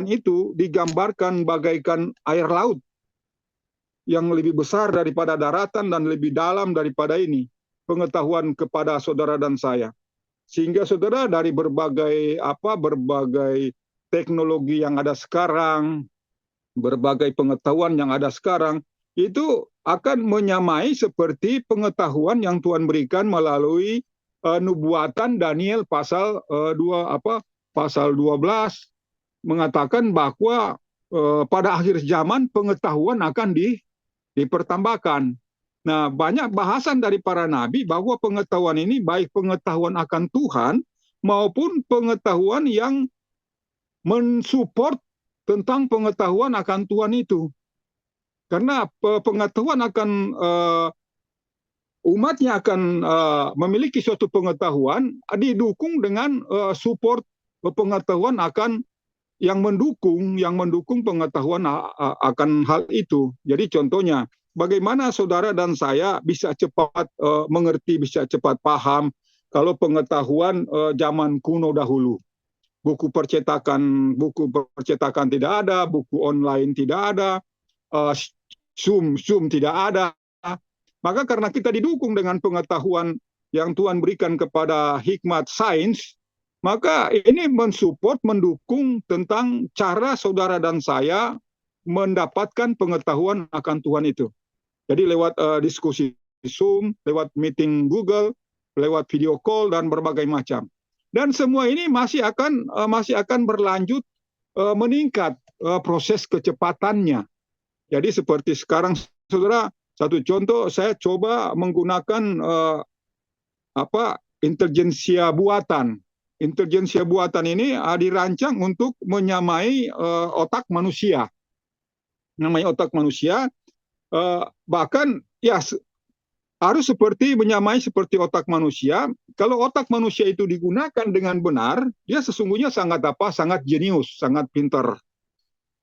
itu digambarkan bagaikan air laut yang lebih besar daripada daratan dan lebih dalam daripada ini, pengetahuan kepada saudara dan saya. Sehingga saudara, dari berbagai teknologi yang ada sekarang, berbagai pengetahuan yang ada sekarang, itu akan menyamai seperti pengetahuan yang Tuhan berikan melalui nubuatan Daniel pasal 12 mengatakan bahwa pada akhir zaman pengetahuan akan dipertambahkan. Nah, banyak bahasan dari para nabi bahwa pengetahuan ini baik pengetahuan akan Tuhan maupun pengetahuan yang mensupport tentang pengetahuan akan Tuhan itu. Karena pengetahuan akan umatnya akan memiliki suatu pengetahuan didukung dengan support pengetahuan akan yang mendukung pengetahuan akan hal itu. Jadi contohnya, bagaimana saudara dan saya bisa cepat mengerti, bisa cepat paham kalau pengetahuan zaman kuno dahulu. Buku percetakan tidak ada, buku online tidak ada, Zoom tidak ada. Maka karena kita didukung dengan pengetahuan yang Tuhan berikan kepada hikmat sains, maka ini mendukung tentang cara saudara dan saya mendapatkan pengetahuan akan Tuhan itu. Jadi lewat diskusi Zoom, lewat meeting Google, lewat video call dan berbagai macam. Dan semua ini masih akan berlanjut meningkat proses kecepatannya. Jadi seperti sekarang, saudara, satu contoh, saya coba menggunakan intelijensia buatan. Intelijensia buatan ini dirancang untuk menyamai otak manusia. Namanya otak manusia, bahkan ya harus menyamai seperti otak manusia. Kalau otak manusia itu digunakan dengan benar, dia sesungguhnya sangat jenius, sangat pintar.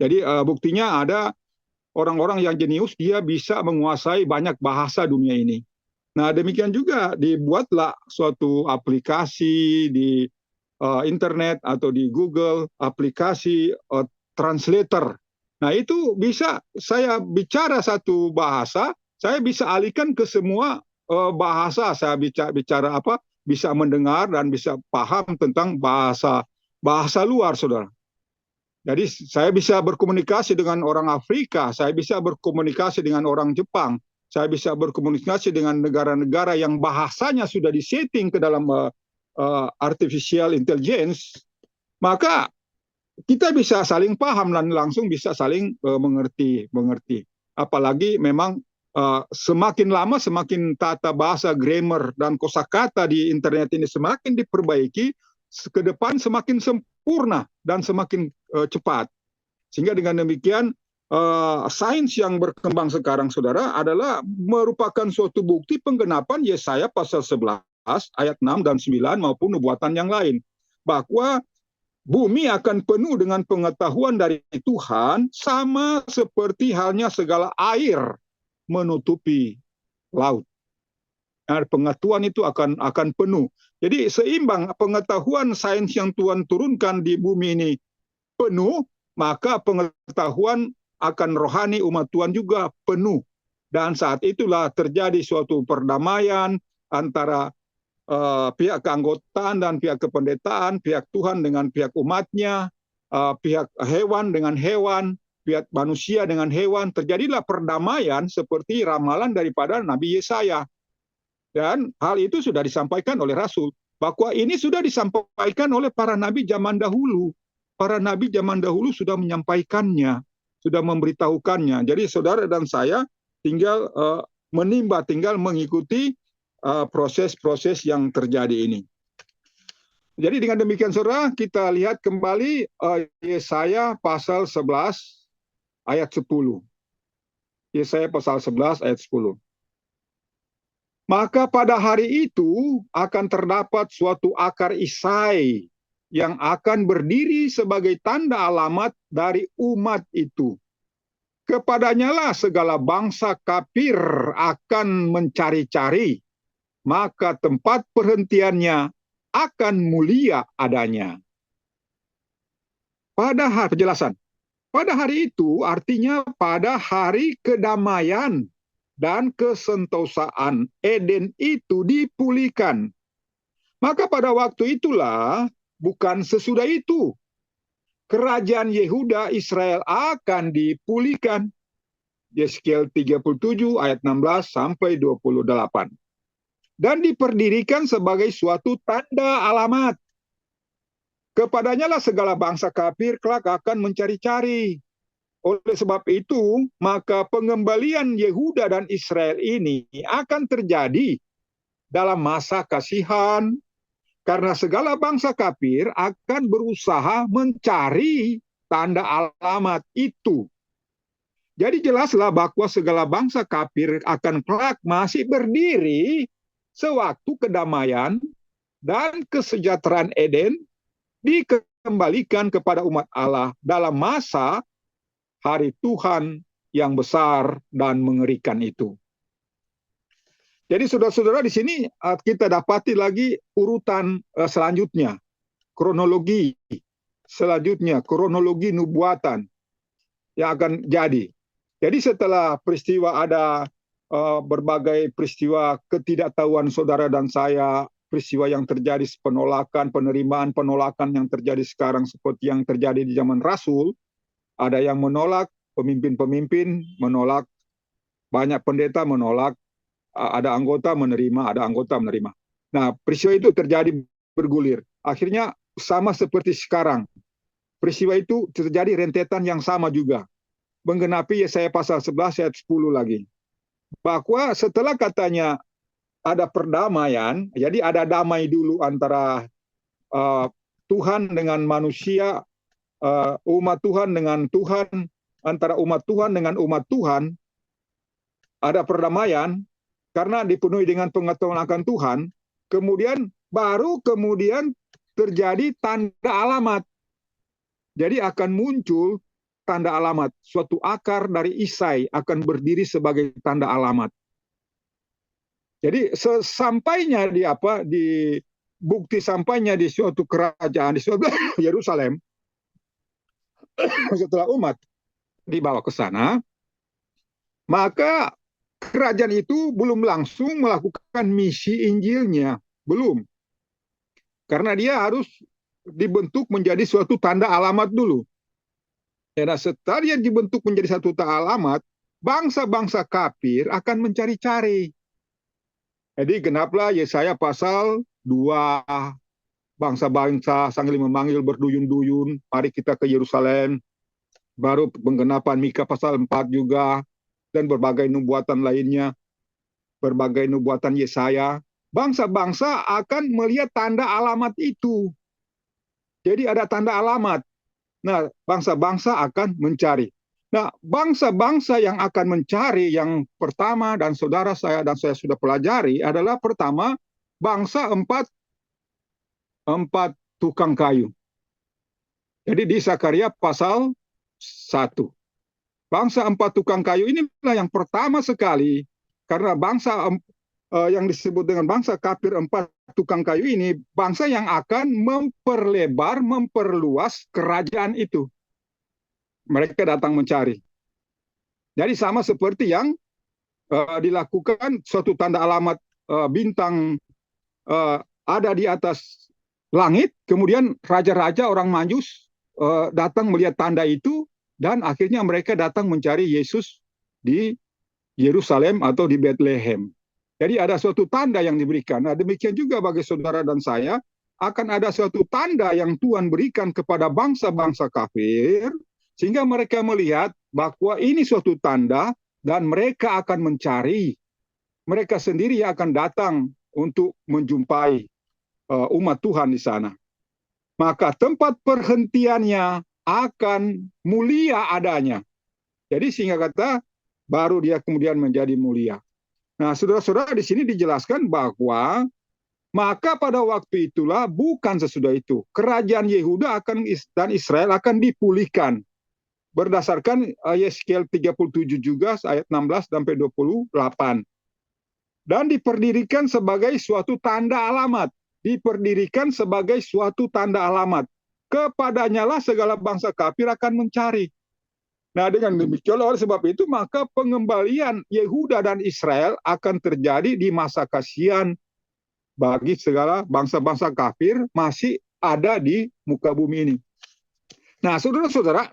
Jadi buktinya ada orang-orang yang jenius, dia bisa menguasai banyak bahasa dunia ini. Nah, demikian juga dibuatlah suatu aplikasi di internet atau di Google, aplikasi translator. Nah, itu bisa saya bicara satu bahasa, saya bisa alihkan ke semua bahasa. Saya bicara bisa mendengar dan bisa paham tentang bahasa luar, saudara. Jadi saya bisa berkomunikasi dengan orang Afrika, saya bisa berkomunikasi dengan orang Jepang, saya bisa berkomunikasi dengan negara-negara yang bahasanya sudah disetting ke dalam artificial intelligence, maka kita bisa saling paham dan langsung bisa saling mengerti. Apalagi memang semakin lama semakin tata bahasa, grammar dan kosakata di internet ini semakin diperbaiki, ke depan semakin sempurna dan semakin cepat. Sehingga dengan demikian sains yang berkembang sekarang, saudara, adalah merupakan suatu bukti penggenapan Yesaya pasal 11 ayat 6 dan 9 maupun nubuatan yang lain. Bahwa bumi akan penuh dengan pengetahuan dari Tuhan sama seperti halnya segala air menutupi laut. Nah, pengetahuan itu akan penuh. Jadi seimbang pengetahuan sains yang Tuhan turunkan di bumi ini penuh, maka pengetahuan akan rohani umat Tuhan juga penuh. Dan saat itulah terjadi suatu perdamaian antara pihak keanggotaan dan pihak kependetaan, pihak Tuhan dengan pihak umatnya, pihak hewan dengan hewan, pihak manusia dengan hewan. Terjadilah perdamaian seperti ramalan daripada Nabi Yesaya. Dan hal itu sudah disampaikan oleh Rasul. Bahwa ini sudah disampaikan oleh para nabi zaman dahulu. Para nabi zaman dahulu sudah menyampaikannya, sudah memberitahukannya. Jadi saudara dan saya tinggal menimba, tinggal mengikuti proses-proses yang terjadi ini. Jadi dengan demikian saudara, kita lihat kembali Yesaya pasal 11 ayat 10. Yesaya pasal 11 ayat 10. Maka pada hari itu akan terdapat suatu akar isai yang akan berdiri sebagai tanda alamat dari umat itu. Kepadanya lah segala bangsa kafir akan mencari-cari, maka tempat perhentiannya akan mulia adanya. Penjelasan. Pada hari itu artinya pada hari kedamaian dan kesentosaan Eden itu dipulihkan. Maka pada waktu itulah, bukan sesudah itu, kerajaan Yehuda Israel akan dipulihkan. Yeskiel 37 ayat 16 sampai 28. Dan diperdirikan sebagai suatu tanda alamat. Kepadanya lah segala bangsa kafir kelak akan mencari-cari. Oleh sebab itu, maka pengembalian Yehuda dan Israel ini akan terjadi dalam masa kasihan, karena segala bangsa kafir akan berusaha mencari tanda alamat itu. Jadi jelaslah bahwa segala bangsa kafir akan kelak masih berdiri sewaktu kedamaian dan kesejahteraan Eden dikembalikan kepada umat Allah dalam masa hari Tuhan yang besar dan mengerikan itu. Jadi saudara-saudara, di sini kita dapati lagi urutan selanjutnya, kronologi selanjutnya, kronologi nubuatan yang akan jadi. Jadi setelah peristiwa ada berbagai peristiwa ketidaktahuan saudara dan saya, peristiwa yang terjadi, penolakan, penerimaan, penolakan yang terjadi sekarang seperti yang terjadi di zaman Rasul. Ada yang menolak, pemimpin-pemimpin menolak, banyak pendeta menolak, ada anggota menerima, ada anggota menerima. Nah, peristiwa itu terjadi bergulir. Akhirnya sama seperti sekarang. Peristiwa itu terjadi rentetan yang sama juga. Menggenapi Yesaya pasal 11 ayat 10 lagi. Bahwa setelah katanya ada perdamaian, jadi ada damai dulu antara Tuhan dengan manusia, umat Tuhan dengan Tuhan, antara umat Tuhan dengan umat Tuhan, ada perdamaian karena dipenuhi dengan pengetahuan akan Tuhan. Kemudian terjadi tanda alamat. Jadi akan muncul tanda alamat, suatu akar dari Isai akan berdiri sebagai tanda alamat. Jadi sesampainya di bukti sampainya di suatu kerajaan, di suatu Yerusalem, setelah umat dibawa ke sana, maka kerajaan itu belum langsung melakukan misi Injilnya, belum. Karena dia harus dibentuk menjadi suatu tanda alamat dulu. Dan setelah dia dibentuk menjadi satu tanda alamat, bangsa-bangsa kafir akan mencari-cari. Jadi genaplah Yesaya pasal 2, bangsa-bangsa sambil memanggil berduyun-duyun, mari kita ke Yerusalem. Baru penggenapan Mika pasal 4 juga, dan berbagai nubuatan lainnya, berbagai nubuatan Yesaya. Bangsa-bangsa akan melihat tanda alamat itu. Jadi ada tanda alamat. Nah, bangsa-bangsa akan mencari. Nah, bangsa-bangsa yang akan mencari yang pertama, dan saudara saya dan saya sudah pelajari, adalah pertama bangsa empat tukang kayu. Jadi di Zakaria pasal 1. Bangsa empat tukang kayu inilah yang pertama sekali, karena bangsa yang disebut dengan bangsa kafir empat tukang kayu ini, bangsa yang akan memperluas kerajaan itu. Mereka datang mencari. Jadi sama seperti yang dilakukan suatu tanda alamat bintang ada di atas langit, kemudian raja-raja orang Majus datang melihat tanda itu, dan akhirnya mereka datang mencari Yesus di Yerusalem atau di Bethlehem. Jadi ada suatu tanda yang diberikan. Nah, demikian juga bagi saudara dan saya, akan ada suatu tanda yang Tuhan berikan kepada bangsa-bangsa kafir, sehingga mereka melihat bahwa ini suatu tanda, dan mereka akan mencari. Mereka sendiri akan datang untuk menjumpai umat Tuhan di sana. Maka tempat perhentiannya akan mulia adanya. Jadi sehingga kata baru dia kemudian menjadi mulia. Nah, saudara-saudara, di sini dijelaskan bahwa maka pada waktu itulah, bukan sesudah itu, kerajaan Yehuda dan Israel akan dipulihkan. Berdasarkan Yeskiel 37 juga ayat 16 sampai 28. Dan diperdirikan sebagai suatu tanda alamat. Diperdirikan sebagai suatu tanda alamat. Kepadanya lah segala bangsa kafir akan mencari. Nah, dengan demikian, oleh sebab itu maka pengembalian Yehuda dan Israel akan terjadi di masa kasihan bagi segala bangsa-bangsa kafir masih ada di muka bumi ini. Nah, saudara-saudara,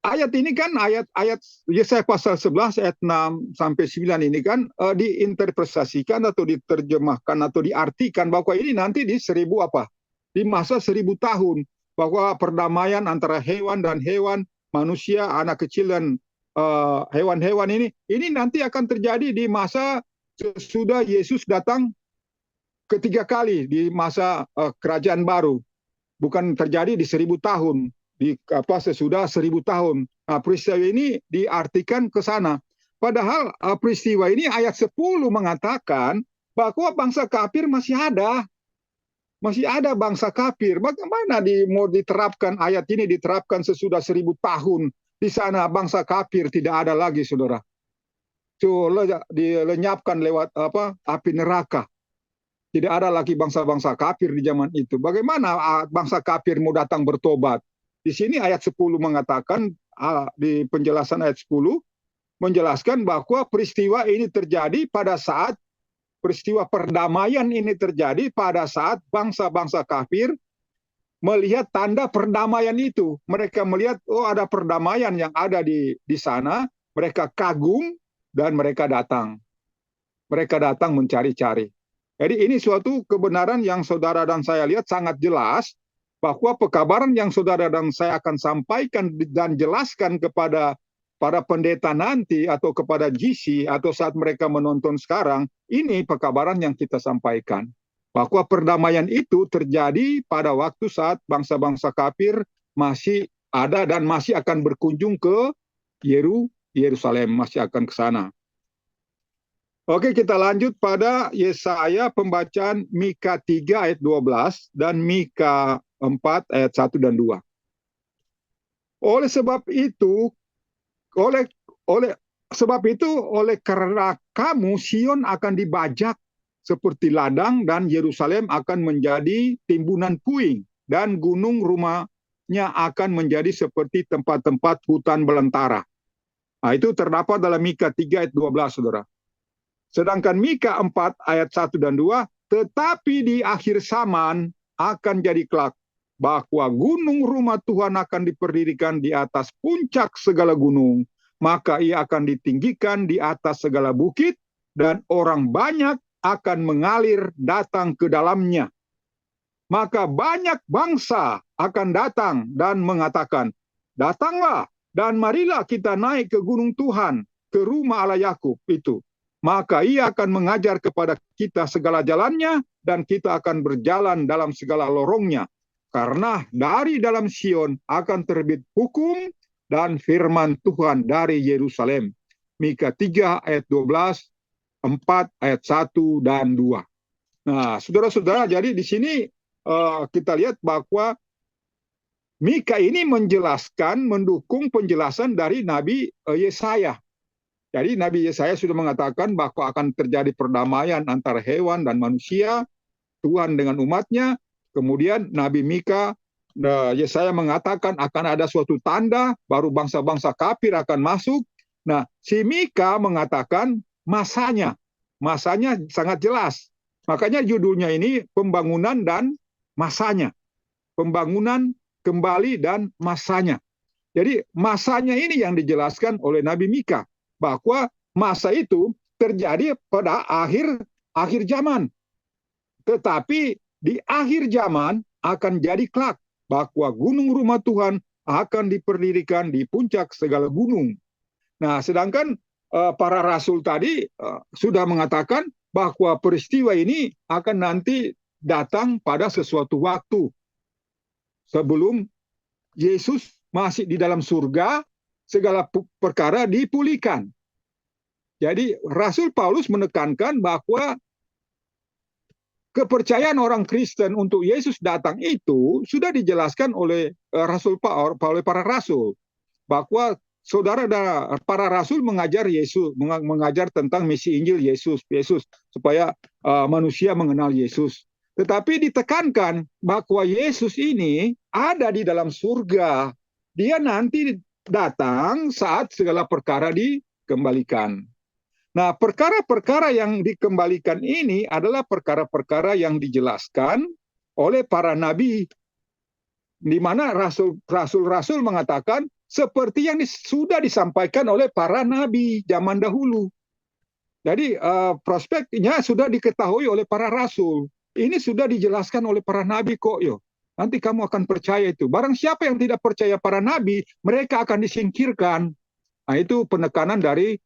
ayat ini kan ayat Yesaya pasal 11 ayat 6 sampai 9 ini kan diinterpretasikan atau diterjemahkan atau diartikan bahwa ini nanti di di masa 1000 tahun, bahwa perdamaian antara hewan dan hewan, manusia, anak kecil dan hewan-hewan ini nanti akan terjadi di masa sesudah Yesus datang ketiga kali di masa kerajaan baru, bukan terjadi di 1000 tahun, sesudah 1000 tahun. Nah, peristiwa ini diartikan ke sana. Padahal peristiwa ini ayat 10 mengatakan bahwa bangsa kafir masih ada. Masih ada bangsa kafir. Bagaimana mau diterapkan ayat ini, diterapkan sesudah 1000 tahun. Di sana bangsa kafir tidak ada lagi, saudara. Dilenyapkan lewat api neraka. Tidak ada lagi bangsa-bangsa kafir di zaman itu. Bagaimana bangsa kafir mau datang bertobat? Di sini ayat 10 mengatakan, di penjelasan ayat 10, menjelaskan bahwa peristiwa ini terjadi pada saat peristiwa perdamaian ini terjadi pada saat bangsa-bangsa kafir melihat tanda perdamaian itu. Mereka melihat, ada perdamaian yang ada di sana. Mereka kagum dan mereka datang. Mereka datang mencari-cari. Jadi ini suatu kebenaran yang saudara dan saya lihat sangat jelas, bahwa pekabaran yang saudara dan saya akan sampaikan dan jelaskan kepada para pendeta nanti atau kepada GC atau saat mereka menonton sekarang, ini pekabaran yang kita sampaikan. Bahwa perdamaian itu terjadi pada waktu saat bangsa-bangsa kafir masih ada dan masih akan berkunjung ke Yerusalem, masih akan ke sana. Oke, kita lanjut pada Yesaya, pembacaan Mika 3 ayat 12 dan Mika 4 ayat 1 dan 2. Oleh sebab itu, oleh karena kamu, Sion akan dibajak seperti ladang dan Yerusalem akan menjadi timbunan puing dan gunung rumahnya akan menjadi seperti tempat-tempat hutan belantara. Nah, itu terdapat dalam Mika 3 ayat 12, saudara. Sedangkan Mika 4 ayat 1 dan 2, tetapi di akhir zaman akan jadi kelak, bahwa gunung rumah Tuhan akan diperdirikan di atas puncak segala gunung, maka ia akan ditinggikan di atas segala bukit, dan orang banyak akan mengalir datang ke dalamnya. Maka banyak bangsa akan datang dan mengatakan, datanglah dan marilah kita naik ke gunung Tuhan, ke rumah Allah Yakub itu. Maka ia akan mengajar kepada kita segala jalannya, dan kita akan berjalan dalam segala lorongnya. Karena dari dalam Sion akan terbit hukum dan firman Tuhan dari Yerusalem. Mika 3 ayat 12, 4 ayat 1 dan 2. Nah, saudara-saudara, jadi di sini kita lihat bahwa Mika ini menjelaskan, mendukung penjelasan dari Nabi Yesaya. Jadi Nabi Yesaya sudah mengatakan bahwa akan terjadi perdamaian antara hewan dan manusia, Tuhan dengan umatnya. Kemudian Nabi Mika, Yesaya mengatakan akan ada suatu tanda, baru bangsa-bangsa kafir akan masuk. Nah, si Mika mengatakan masanya. Masanya sangat jelas. Makanya judulnya ini pembangunan dan masanya. Pembangunan kembali dan masanya. Jadi masanya ini yang dijelaskan oleh Nabi Mika, bahwa masa itu terjadi pada akhir zaman. Tetapi di akhir zaman akan jadi kelak, bahwa gunung rumah Tuhan akan diperdirikan di puncak segala gunung. Nah, sedangkan para rasul tadi sudah mengatakan bahwa peristiwa ini akan nanti datang pada sesuatu waktu sebelum Yesus masih di dalam surga, segala perkara dipulihkan. Jadi Rasul Paulus menekankan bahwa kepercayaan orang Kristen untuk Yesus datang itu sudah dijelaskan oleh oleh para rasul, bahwa saudara dan para rasul mengajar Yesus, mengajar tentang misi Injil Yesus supaya manusia mengenal Yesus. Tetapi ditekankan bahwa Yesus ini ada di dalam surga. Dia nanti datang saat segala perkara dikembalikan. Nah, perkara-perkara yang dikembalikan ini adalah perkara-perkara yang dijelaskan oleh para nabi, di mana rasul-rasul mengatakan seperti yang sudah disampaikan oleh para nabi zaman dahulu. Jadi prospeknya sudah diketahui oleh para rasul. Ini sudah dijelaskan oleh para nabi kok, yo. Nanti kamu akan percaya itu. Barang siapa yang tidak percaya para nabi, mereka akan disingkirkan. Nah, itu penekanan dari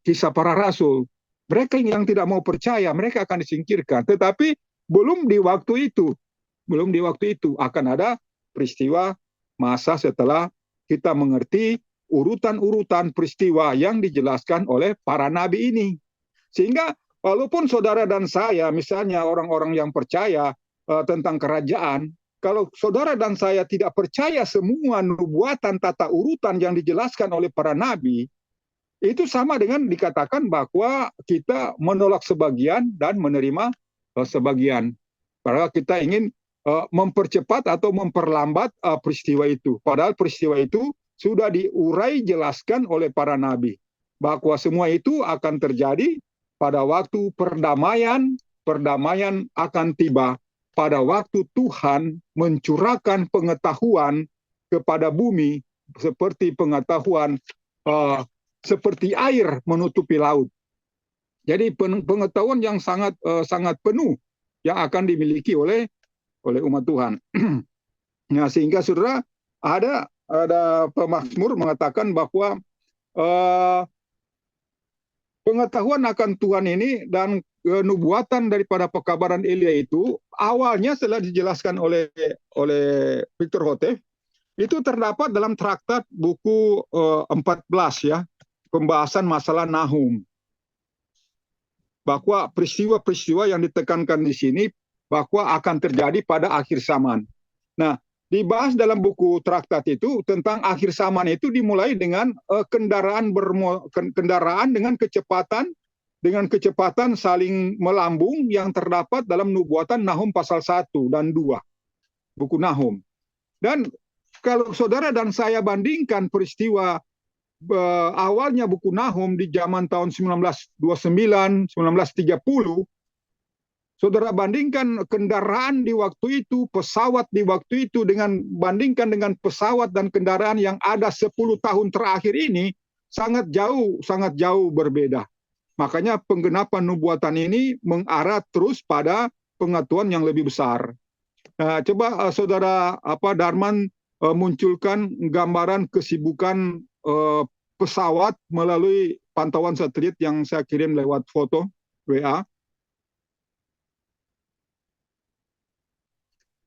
kisah para rasul. Mereka yang tidak mau percaya, mereka akan disingkirkan. Tetapi belum di waktu itu akan ada peristiwa masa setelah kita mengerti urutan-urutan peristiwa yang dijelaskan oleh para nabi ini. Sehingga walaupun saudara dan saya, misalnya orang-orang yang percaya tentang kerajaan, kalau saudara dan saya tidak percaya semua nubuatan tata urutan yang dijelaskan oleh para nabi, itu sama dengan dikatakan bahwa kita menolak sebagian dan menerima sebagian. Padahal kita ingin mempercepat atau memperlambat peristiwa itu. Padahal peristiwa itu sudah diurai jelaskan oleh para nabi, bahwa semua itu akan terjadi pada waktu perdamaian akan tiba, pada waktu Tuhan mencurahkan pengetahuan kepada bumi seperti pengetahuan seperti air menutupi laut. Jadi pengetahuan yang sangat penuh yang akan dimiliki oleh umat Tuhan. Nah, sehingga saudara ada pemazmur mengatakan bahwa pengetahuan akan Tuhan ini dan nubuatan daripada pekabaran Elia itu awalnya telah dijelaskan oleh Victor Hotef, itu terdapat dalam traktat buku 14 ya, pembahasan masalah Nahum. Bahwa peristiwa-peristiwa yang ditekankan di sini bahwa akan terjadi pada akhir zaman. Nah, dibahas dalam buku traktat itu tentang akhir zaman itu dimulai dengan kendaraan dengan kecepatan saling melambung yang terdapat dalam nubuatan Nahum pasal 1 dan 2, buku Nahum. Dan kalau saudara dan saya bandingkan peristiwa awalnya buku Nahum di zaman tahun 1929, 1930, saudara bandingkan kendaraan di waktu itu, pesawat di waktu itu bandingkan dengan pesawat dan kendaraan yang ada 10 tahun terakhir ini, sangat jauh berbeda. Makanya penggenapan nubuatan ini mengarah terus pada pengetahuan yang lebih besar. Nah, coba saudara Darman munculkan gambaran kesibukan pesawat melalui pantauan satelit yang saya kirim lewat foto WA.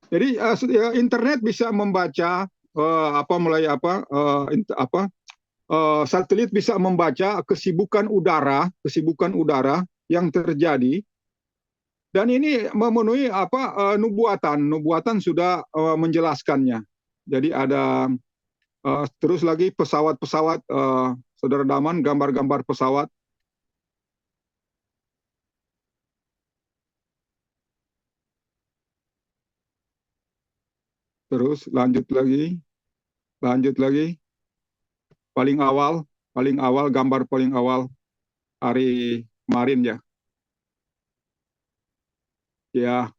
Jadi internet bisa membaca satelit bisa membaca kesibukan udara yang terjadi Dan ini memenuhi nubuatan. Nubuatan sudah menjelaskannya. Jadi ada terus lagi pesawat-pesawat, Saudara Daman, gambar-gambar pesawat. Terus lanjut lagi. Paling awal gambar paling awal hari kemarin ya. Ya,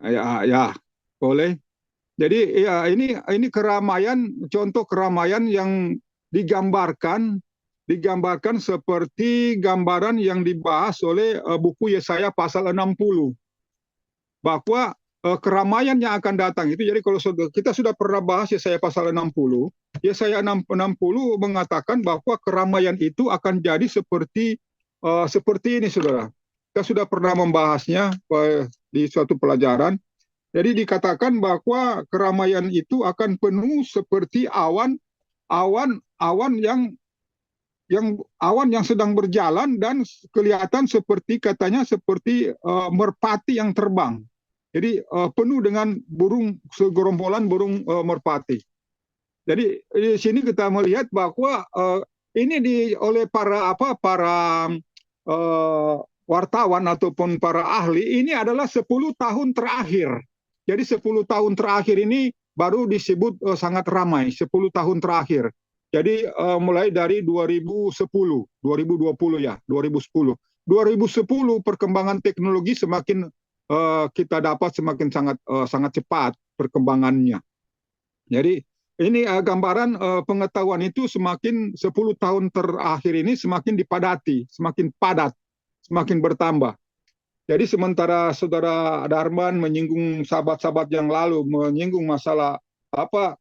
ya, boleh. Jadi ya ini keramaian, contoh keramaian yang digambarkan seperti gambaran yang dibahas oleh buku Yesaya pasal 60, bahwa keramaian yang akan datang itu. Jadi kalau kita sudah pernah bahas Yesaya pasal 60, Yesaya 60 mengatakan bahwa keramaian itu akan jadi seperti ini, Saudara. Kita sudah pernah membahasnya di suatu pelajaran. Jadi dikatakan bahwa keramaian itu akan penuh seperti awan yang sedang berjalan, dan kelihatan seperti, katanya seperti merpati yang terbang. Jadi penuh dengan segerombolan burung merpati. Jadi di sini kita melihat bahwa ini oleh para wartawan ataupun para ahli, ini adalah 10 tahun terakhir. Jadi 10 tahun terakhir ini baru disebut sangat ramai, 10 tahun terakhir. Jadi mulai dari 2010, 2020 ya, 2010. 2010 perkembangan teknologi semakin kita dapat semakin sangat cepat perkembangannya. Jadi ini gambaran pengetahuan itu semakin 10 tahun terakhir ini semakin dipadati, semakin padat, semakin bertambah. Jadi sementara Saudara Darman menyinggung sahabat-sahabat yang lalu, menyinggung masalah Ini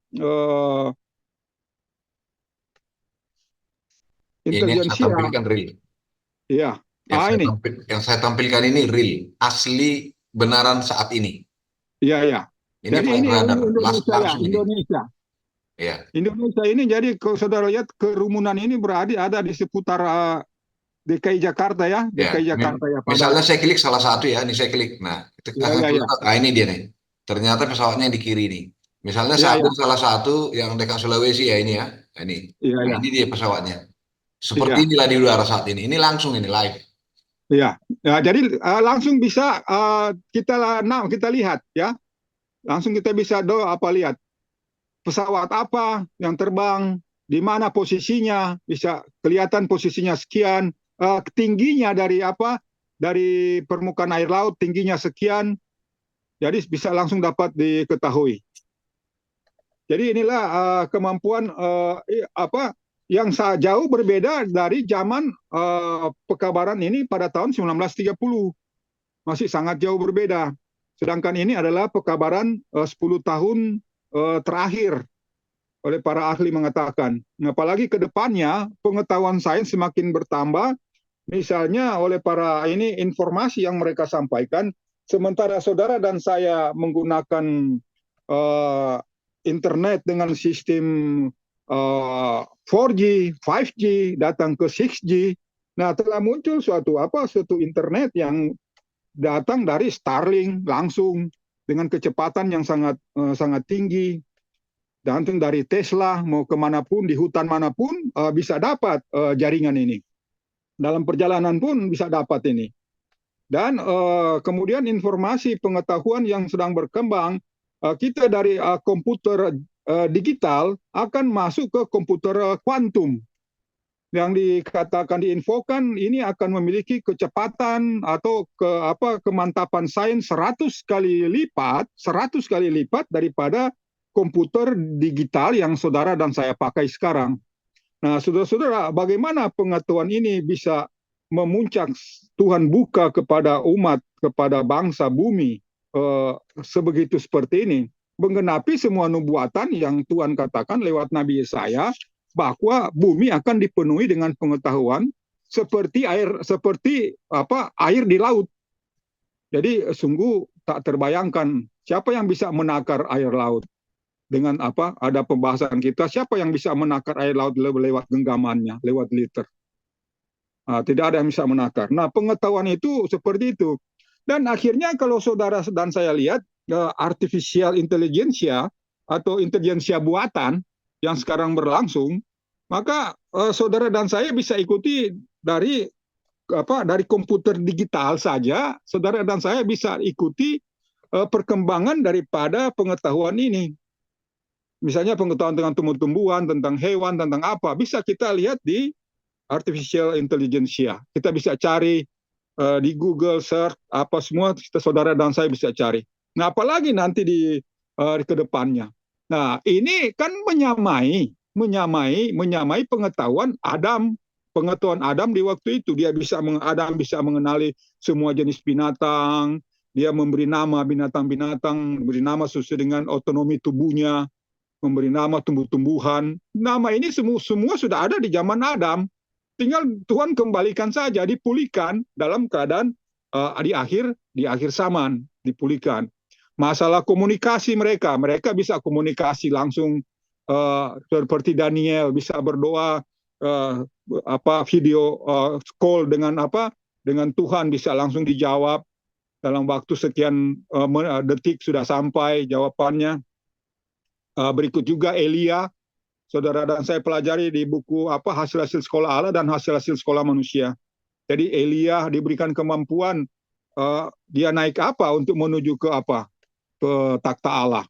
yang saya intelijensia, tampilkan real. ya. Ini, Yang saya tampilkan ini real, asli, benaran saat ini. ya, ya. Ini Jadi flight ini radar, Indonesia ya, langsung ini. Indonesia. Ya, Indonesia ini, jadi kalau Saudara lihat kerumunan ini ada di seputar DKI Jakarta ya, ya. DKI Jakarta ya, Misalnya pada, saya klik salah satu ya, ini saya klik. Nah, itu ya, akan ya, ya, keluar. Nah, ini dia nih. Ternyata pesawatnya di kiri nih. Misalnya ya, saya ya, ambil salah satu yang dekat Sulawesi ya, ini ya. Nah, ini. ya, Nah, ya, ini dia pesawatnya. Seperti ya. inilah di udara saat ini. Ini langsung ini live. Ya, ya, jadi langsung bisa kita lihat ya, langsung kita bisa lihat pesawat apa yang terbang, di mana posisinya, bisa kelihatan posisinya sekian, tingginya dari permukaan air laut tingginya sekian, jadi bisa langsung dapat diketahui. Jadi inilah kemampuan yang jauh berbeda dari zaman pekabaran ini pada tahun 1930. Masih sangat jauh berbeda. Sedangkan ini adalah pekabaran 10 tahun terakhir, oleh para ahli mengatakan. Apalagi ke depannya pengetahuan sains semakin bertambah, misalnya oleh para ini informasi yang mereka sampaikan, sementara saudara dan saya menggunakan uh, internet dengan sistem 4G, 5G, datang ke 6G. Nah, telah muncul suatu internet yang datang dari Starlink langsung dengan kecepatan yang sangat tinggi. Datang dari Tesla, mau kemanapun, di hutan manapun bisa dapat jaringan ini. Dalam perjalanan pun bisa dapat ini. Dan kemudian informasi pengetahuan yang sedang berkembang, kita dari komputer digital akan masuk ke komputer kuantum. Yang dikatakan, diinfokan, ini akan memiliki kecepatan atau kemantapan sains 100 kali lipat daripada komputer digital yang saudara dan saya pakai sekarang. Nah, saudara-saudara, bagaimana pengetahuan ini bisa memuncak, Tuhan buka kepada umat, kepada bangsa bumi sebegitu seperti ini, menggenapi semua nubuatan yang Tuhan katakan lewat Nabi Yesaya, bahwa bumi akan dipenuhi dengan pengetahuan seperti air di laut. Jadi sungguh tak terbayangkan siapa yang bisa menakar air laut. Dengan ada pembahasan kita, siapa yang bisa menakar air laut lewat genggamannya, lewat liter. Tidak ada yang bisa menakar. Nah, pengetahuan itu seperti itu. Dan akhirnya kalau saudara dan saya lihat artificial intelligence atau intelijensia buatan yang sekarang berlangsung, maka saudara dan saya bisa ikuti dari komputer digital saja. Saudara dan saya bisa ikuti perkembangan daripada pengetahuan ini. Misalnya pengetahuan tentang tumbuh-tumbuhan, tentang hewan, tentang apa, bisa kita lihat di artificial intelligence. Kita bisa cari di Google search apa semua, kita saudara dan saya bisa cari. Nah, apalagi nanti di ke depannya. Nah, ini kan menyamai pengetahuan Adam. Pengetahuan Adam di waktu itu Adam bisa mengenali semua jenis binatang, dia memberi nama binatang-binatang, memberi nama sesuai dengan otonomi tubuhnya, memberi nama tumbuh-tumbuhan. Nama ini semua sudah ada di zaman Adam. Tinggal Tuhan kembalikan saja, dipulihkan dalam keadaan di akhir zaman, dipulihkan. Masalah komunikasi mereka bisa komunikasi langsung seperti Daniel bisa berdoa video call dengan Tuhan bisa langsung dijawab dalam waktu sekian detik sudah sampai jawabannya. Berikut juga Elia, saudara dan saya pelajari di buku hasil-hasil sekolah Allah dan hasil-hasil sekolah manusia. Jadi Elia diberikan kemampuan dia naik untuk menuju ke takhta Allah.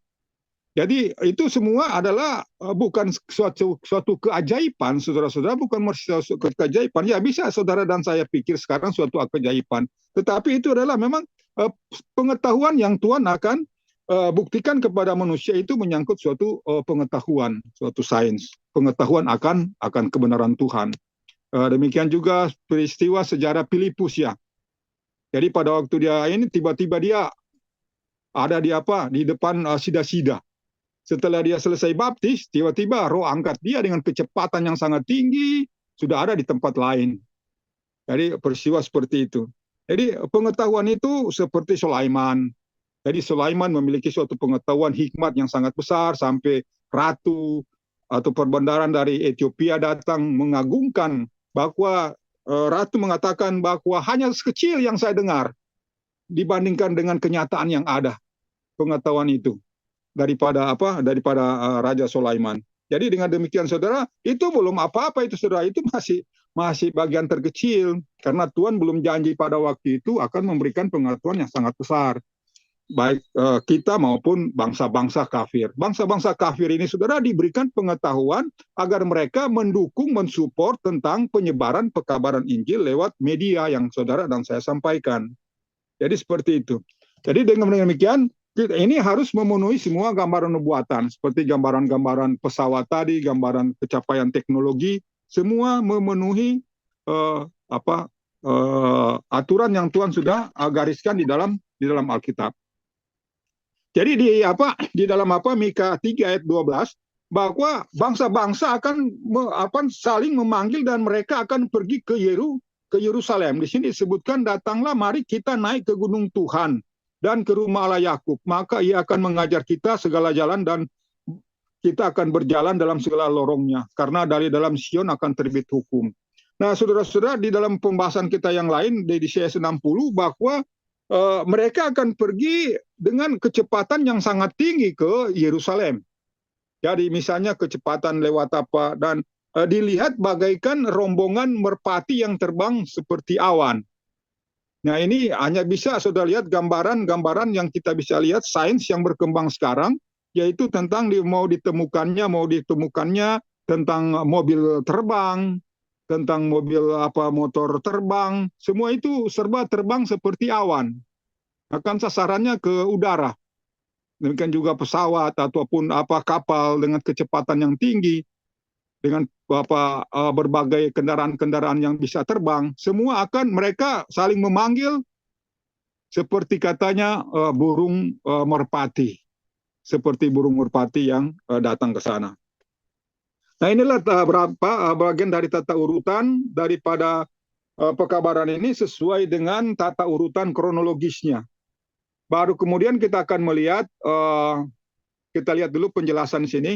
Jadi itu semua adalah bukan suatu keajaiban, saudara-saudara, bukan suatu keajaiban. Ya bisa saudara dan saya pikir sekarang suatu keajaiban. Tetapi itu adalah memang pengetahuan yang Tuhan akan buktikan kepada manusia, itu menyangkut suatu pengetahuan, suatu sains, pengetahuan akan kebenaran Tuhan. Demikian juga peristiwa sejarah Filipus ya. Jadi pada waktu dia ini tiba-tiba dia ada di depan sida-sida. Setelah dia selesai baptis, tiba-tiba Roh angkat dia dengan kecepatan yang sangat tinggi, sudah ada di tempat lain. Jadi peristiwa seperti itu. Jadi pengetahuan itu seperti Sulaiman. Jadi Sulaiman memiliki suatu pengetahuan hikmat yang sangat besar, sampai ratu atau perbendaharaan dari Ethiopia datang mengagungkan, bahwa ratu mengatakan bahwa hanya sekecil yang saya dengar dibandingkan dengan kenyataan yang ada, pengetahuan itu daripada Raja Sulaiman. Jadi dengan demikian saudara, itu belum apa-apa itu saudara, itu masih bagian terkecil, karena Tuhan belum janji pada waktu itu akan memberikan pengetahuan yang sangat besar, baik kita maupun bangsa-bangsa kafir. Bangsa-bangsa kafir ini saudara diberikan pengetahuan agar mereka mendukung, mensupport tentang penyebaran pekabaran Injil lewat media yang saudara dan saya sampaikan. Jadi seperti itu. Jadi dengan demikian ini harus memenuhi semua gambaran nubuatan, seperti gambaran-gambaran pesawat tadi, gambaran pencapaian teknologi, semua memenuhi aturan yang Tuhan sudah gariskan di dalam Alkitab. Jadi di dalam Mika 3 ayat 12, bahwa bangsa-bangsa akan saling memanggil dan mereka akan pergi ke Yerusalem. Di sini disebutkan, datanglah mari kita naik ke gunung Tuhan dan ke rumah Allah Yakub, maka ia akan mengajar kita segala jalan dan kita akan berjalan dalam segala lorongnya, karena dari dalam Sion akan terbit hukum. Nah, saudara-saudara, di dalam pembahasan kita yang lain di CS 60, bahwa mereka akan pergi dengan kecepatan yang sangat tinggi ke Yerusalem. Jadi misalnya kecepatan lewat dan dilihat bagaikan rombongan merpati yang terbang seperti awan. Nah, ini hanya bisa saudara lihat gambaran-gambaran yang kita bisa lihat sains yang berkembang sekarang, yaitu tentang mau ditemukannya tentang mobil terbang, tentang motor terbang, semua itu serba terbang seperti awan. Akan sasarannya ke udara. Demikian juga pesawat ataupun kapal dengan kecepatan yang tinggi, dengan berbagai kendaraan-kendaraan yang bisa terbang, semua akan mereka saling memanggil seperti katanya burung merpati, seperti burung merpati yang datang ke sana. Nah, inilah bagian dari tata urutan daripada pekabaran ini sesuai dengan tata urutan kronologisnya. Baru kemudian kita akan melihat, kita lihat dulu penjelasan di sini.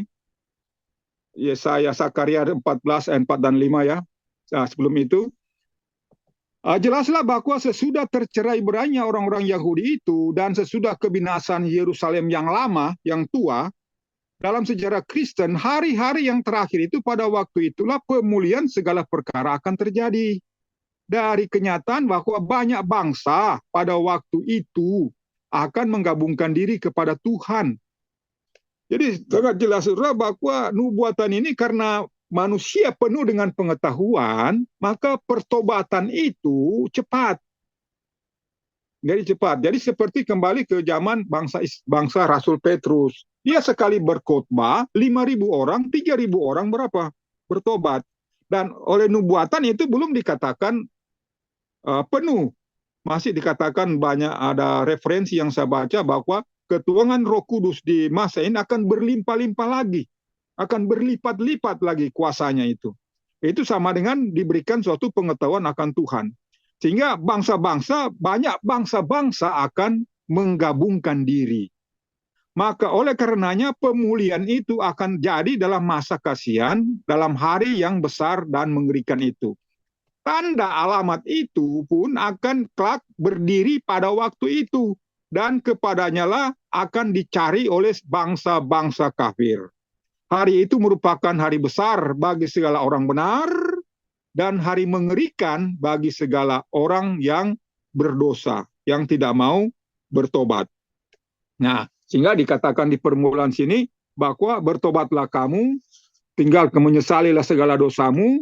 Yesaya Zakaria 14 ayat 4 dan 5 ya. Nah, sebelum itu Jelaslah bahwa sesudah tercerai berainya orang-orang Yahudi itu dan sesudah kebinasan Yerusalem yang lama, yang tua, dalam sejarah Kristen, hari-hari yang terakhir itu pada waktu itulah pemulihan segala perkara akan terjadi. Dari kenyataan bahwa banyak bangsa pada waktu itu akan menggabungkan diri kepada Tuhan. Jadi sangat jelas saudara bahwa nubuatan ini karena manusia penuh dengan pengetahuan, maka pertobatan itu cepat. Jadi cepat. Jadi seperti kembali ke zaman bangsa Rasul Petrus. Dia sekali berkhotbah, 5.000 orang, 3.000 orang berapa? Bertobat. Dan oleh nubuatan itu belum dikatakan penuh. Masih dikatakan banyak, ada referensi yang saya baca bahwa ketuhanan Roh Kudus di masa ini akan berlimpah-limpah lagi. Akan berlipat-lipat lagi kuasanya itu. Itu sama dengan diberikan suatu pengetahuan akan Tuhan. Sehingga banyak bangsa-bangsa akan menggabungkan diri. Maka oleh karenanya pemulihan itu akan jadi dalam masa kasihan, dalam hari yang besar dan mengerikan itu. Tanda alamat itu pun akan kelak berdiri pada waktu itu. Dan kepadanya lah akan dicari oleh bangsa-bangsa kafir. Hari itu merupakan hari besar bagi segala orang benar dan hari mengerikan bagi segala orang yang berdosa, yang tidak mau bertobat. Nah, sehingga dikatakan di permulaan sini bahwa bertobatlah kamu, tinggal menyesalilah segala dosamu,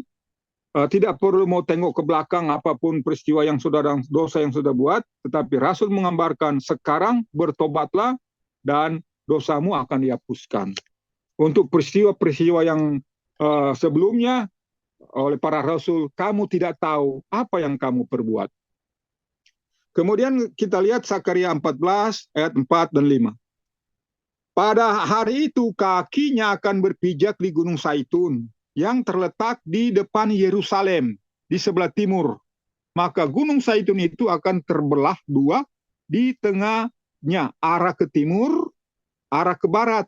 tidak perlu mau tengok ke belakang apapun peristiwa yang sudah dan dosa yang sudah buat, tetapi Rasul menggambarkan sekarang bertobatlah dan dosamu akan dihapuskan. Untuk peristiwa-peristiwa yang sebelumnya oleh para rasul, kamu tidak tahu apa yang kamu perbuat. Kemudian kita lihat Sakaria 14 ayat 4 dan 5. Pada hari itu kakinya akan berpijak di Gunung Saitun yang terletak di depan Yerusalem di sebelah timur. Maka Gunung Saitun itu akan terbelah dua di tengahnya, arah ke timur, arah ke barat.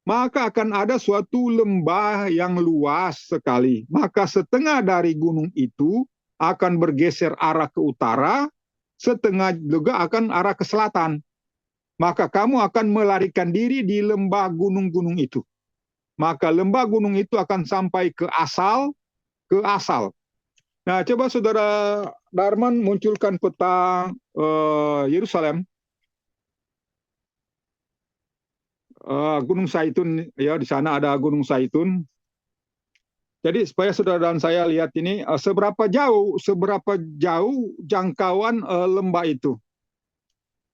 Maka akan ada suatu lembah yang luas sekali. Maka setengah dari gunung itu akan bergeser arah ke utara, setengah juga akan arah ke selatan. Maka kamu akan melarikan diri di lembah gunung-gunung itu. Maka lembah gunung itu akan sampai ke asal. Nah, coba saudara Darman munculkan peta Yerusalem. Gunung Saitun, ya, di sana ada Gunung Saitun. Jadi supaya saudara dan saya lihat ini seberapa jauh jangkauan lembah itu.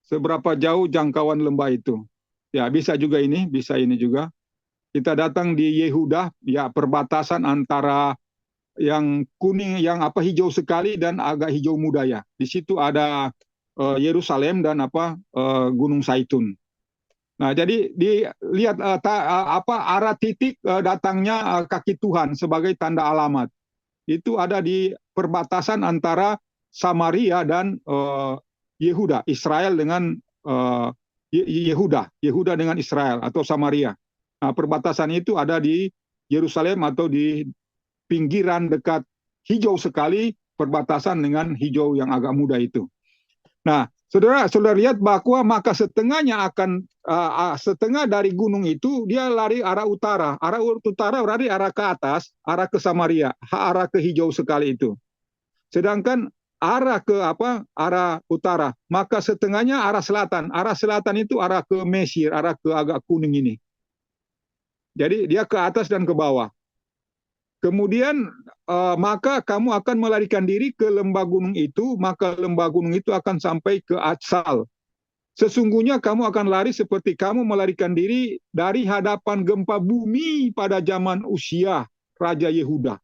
Seberapa jauh jangkauan lembah itu. Ya, bisa juga ini, bisa ini juga. Kita datang di Yehuda, ya, perbatasan antara yang kuning, yang hijau sekali dan agak hijau muda, ya. Di situ ada Yerusalem dan Gunung Saitun. Nah, jadi dilihat arah titik datangnya kaki Tuhan sebagai tanda alamat. Itu ada di perbatasan antara Samaria dan Yehuda, Israel dengan Yehuda dengan Israel atau Samaria. Nah, perbatasan itu ada di Yerusalem atau di pinggiran dekat hijau sekali, perbatasan dengan hijau yang agak muda itu. Nah, saudara lihat bahwa maka setengahnya setengah dari gunung itu dia lari arah utara. Arah utara berarti arah ke atas, arah ke Samaria, arah ke hijau sekali itu. Sedangkan arah ke arah utara, maka setengahnya arah selatan. Arah selatan itu arah ke Mesir, arah ke agak kuning ini. Jadi dia ke atas dan ke bawah. Kemudian maka kamu akan melarikan diri ke lembah gunung itu, maka lembah gunung itu akan sampai ke Atsal. Sesungguhnya kamu akan lari seperti kamu melarikan diri dari hadapan gempa bumi pada zaman Usia, Raja Yehuda.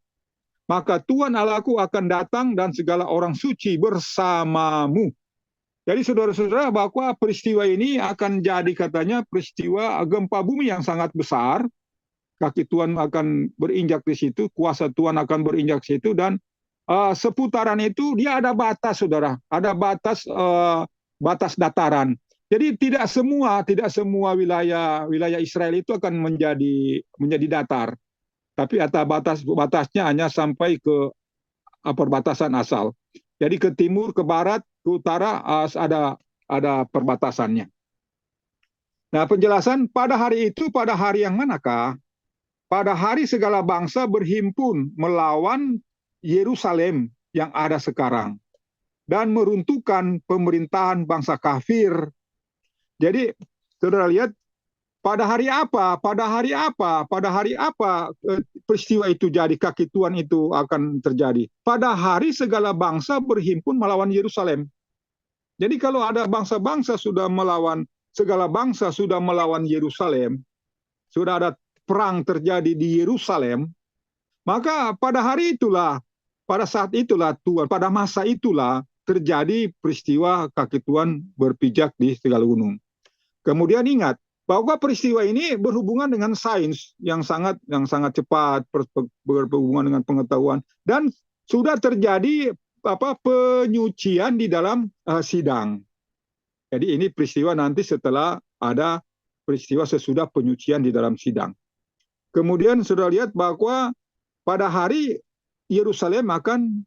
Maka Tuhan Allahku akan datang dan segala orang suci bersamamu. Jadi saudara-saudara, bahwa peristiwa ini akan jadi katanya peristiwa gempa bumi yang sangat besar. Kaki Tuhan akan berinjak di situ, kuasa Tuhan akan berinjak di situ, dan seputaran itu dia ada batas, saudara, ada batas dataran. Jadi tidak semua wilayah Israel itu akan menjadi datar, tapi batasnya hanya sampai ke perbatasan asal. Jadi ke timur, ke barat, ke utara ada perbatasannya. Nah, penjelasan pada hari itu, pada hari yang manakah? Pada hari segala bangsa berhimpun melawan Yerusalem yang ada sekarang dan meruntuhkan pemerintahan bangsa kafir. Jadi, saudara lihat, pada hari apa? Pada hari apa? Pada hari apa peristiwa itu jadi, kaki Tuhan itu akan terjadi? Pada hari segala bangsa berhimpun melawan Yerusalem. Jadi kalau ada bangsa-bangsa sudah melawan, segala bangsa sudah melawan Yerusalem, sudah ada perang terjadi di Yerusalem, maka pada hari itulah, pada saat itulah Tuhan, pada masa itulah terjadi peristiwa kaki Tuhan berpijak di segala gunung. Kemudian ingat bahwa peristiwa ini berhubungan dengan sains yang sangat cepat, berhubungan dengan pengetahuan, dan sudah terjadi penyucian di dalam sidang. Jadi ini peristiwa nanti setelah ada peristiwa sesudah penyucian di dalam sidang. Kemudian sudah lihat bahwa pada hari Yerusalem akan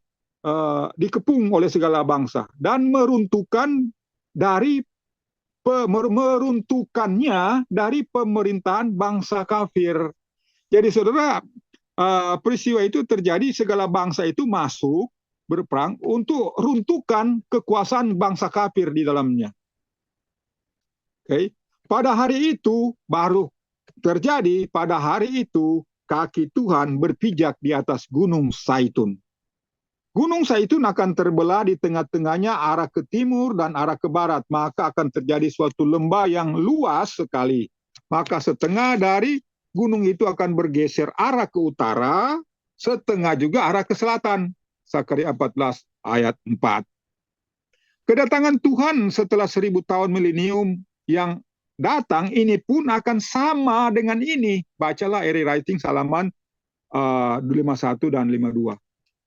dikepung oleh segala bangsa dan meruntuhkannya dari pemerintahan bangsa kafir. Jadi saudara, peristiwa itu terjadi, segala bangsa itu masuk berperang untuk runtuhkan kekuasaan bangsa kafir di dalamnya. Okay. Pada hari itu baru terjadi, pada hari itu kaki Tuhan berpijak di atas Gunung Zaitun. Gunung Zaitun akan terbelah di tengah-tengahnya arah ke timur dan arah ke barat. Maka akan terjadi suatu lembah yang luas sekali. Maka setengah dari gunung itu akan bergeser arah ke utara, setengah juga arah ke selatan. Zakaria 14 ayat 4. Kedatangan Tuhan setelah 1000 tahun milenium yang datang ini pun akan sama dengan ini. Bacalah Eri Writing halaman 51 dan 52.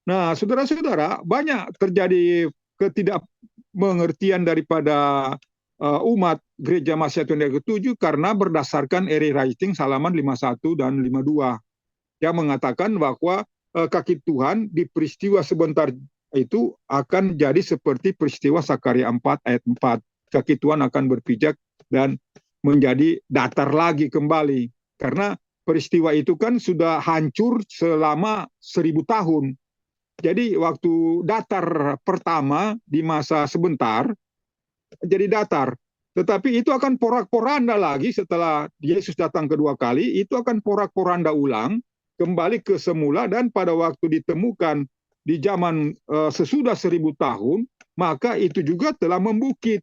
Nah, saudara-saudara, banyak terjadi ketidakmengertian daripada umat Gereja Mahasiswa yang ke-7 karena berdasarkan Eri Writing halaman 51 dan 52 yang mengatakan bahwa kaki Tuhan di peristiwa sebentar itu akan jadi seperti peristiwa Zakaria 4 ayat 4. Kaki Tuhan akan berpijak dan menjadi datar lagi kembali. Karena peristiwa itu kan sudah hancur selama 1000 tahun. Jadi waktu datar pertama di masa sebentar, jadi datar. Tetapi itu akan porak-poranda lagi setelah Yesus datang kedua kali, itu akan porak-poranda ulang, kembali ke semula, dan pada waktu ditemukan di zaman sesudah 1000 tahun, maka itu juga telah membukit.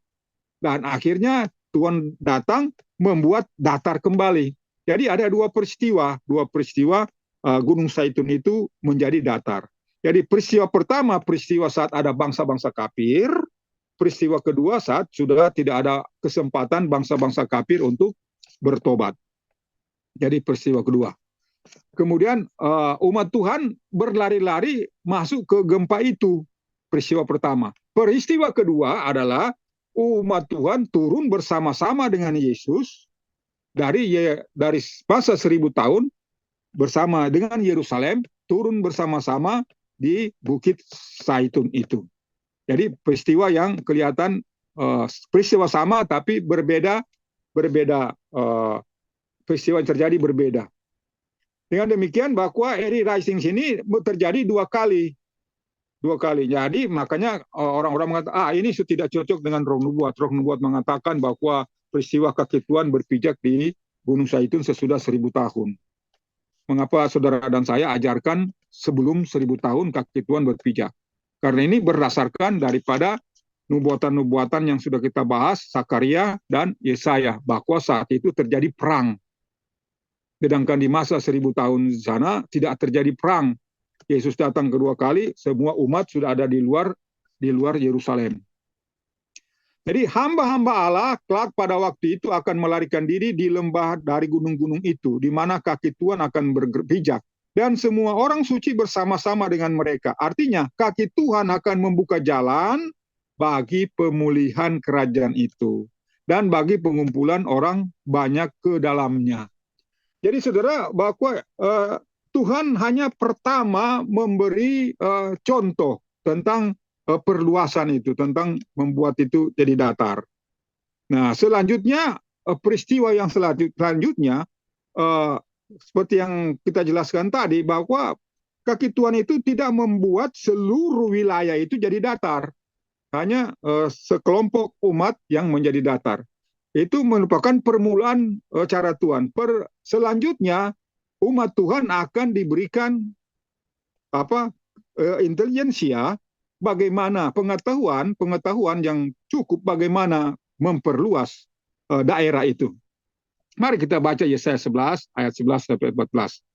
Dan akhirnya Tuhan datang membuat datar kembali. Jadi ada dua peristiwa Gunung Zaitun itu menjadi datar. Jadi peristiwa pertama, peristiwa saat ada bangsa-bangsa kafir. Peristiwa kedua saat sudah tidak ada kesempatan bangsa-bangsa kafir untuk bertobat. Jadi peristiwa kedua. Kemudian umat Tuhan berlari-lari masuk ke gempa itu. Peristiwa pertama. Peristiwa kedua adalah umat Tuhan turun bersama-sama dengan Yesus dari masa 1000 tahun bersama dengan Yerusalem, turun bersama-sama di Bukit Zaitun itu. Jadi peristiwa yang kelihatan peristiwa sama tapi berbeda, peristiwa yang terjadi berbeda. Dengan demikian bahwa Eri Rising sini terjadi dua kali. Jadi makanya orang-orang mengatakan ini tidak cocok dengan Roh Nubuat. Roh Nubuat mengatakan bahwa peristiwa kaki Tuhan berpijak di Gunung Zaitun sesudah 1000 tahun. Mengapa saudara dan saya ajarkan sebelum 1000 tahun kaki Tuhan berpijak? Karena ini berdasarkan daripada nubuatan-nubuatan yang sudah kita bahas, Zakaria dan Yesaya, bahwa saat itu terjadi perang. Sedangkan di masa 1000 tahun sana tidak terjadi perang. Yesus datang kedua kali, semua umat sudah ada di luar Yerusalem. Jadi hamba-hamba Allah kelak pada waktu itu akan melarikan diri di lembah dari gunung-gunung itu, di mana kaki Tuhan akan berpijak. Dan semua orang suci bersama-sama dengan mereka. Artinya kaki Tuhan akan membuka jalan bagi pemulihan kerajaan itu. Dan bagi pengumpulan orang banyak ke dalamnya. Jadi saudara, bahwa Tuhan hanya pertama memberi contoh tentang perluasan itu, tentang membuat itu jadi datar. Nah, selanjutnya peristiwa yang selanjutnya seperti yang kita jelaskan tadi, bahwa kaki Tuhan itu tidak membuat seluruh wilayah itu jadi datar, hanya sekelompok umat yang menjadi datar. Itu merupakan permulaan cara Tuhan. Selanjutnya umat Tuhan akan diberikan intelijensia, bagaimana pengetahuan yang cukup bagaimana memperluas daerah itu. Mari kita baca Yesaya 11 ayat 11 sampai 14.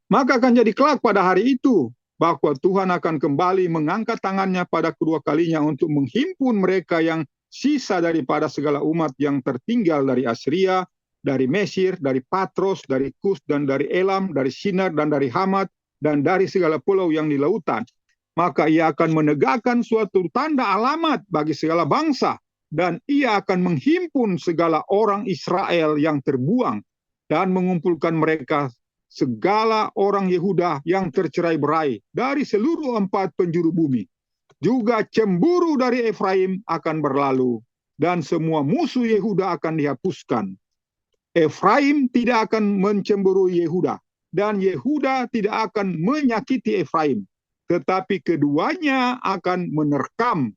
Maka akan jadi kelak pada hari itu bahwa Tuhan akan kembali mengangkat tangannya pada kedua kalinya untuk menghimpun mereka yang sisa daripada segala umat yang tertinggal dari Assyria, dari Mesir, dari Patros, dari Kus, dan dari Elam, dari Sinar, dan dari Hamat, dan dari segala pulau yang di lautan. Maka ia akan menegakkan suatu tanda alamat bagi segala bangsa, dan ia akan menghimpun segala orang Israel yang terbuang, dan mengumpulkan mereka segala orang Yehuda yang tercerai-berai dari seluruh 4 penjuru bumi. Juga cemburu dari Efraim akan berlalu, dan semua musuh Yehuda akan dihapuskan. Efraim tidak akan mencemburui Yehuda, dan Yehuda tidak akan menyakiti Efraim, tetapi keduanya akan menerkam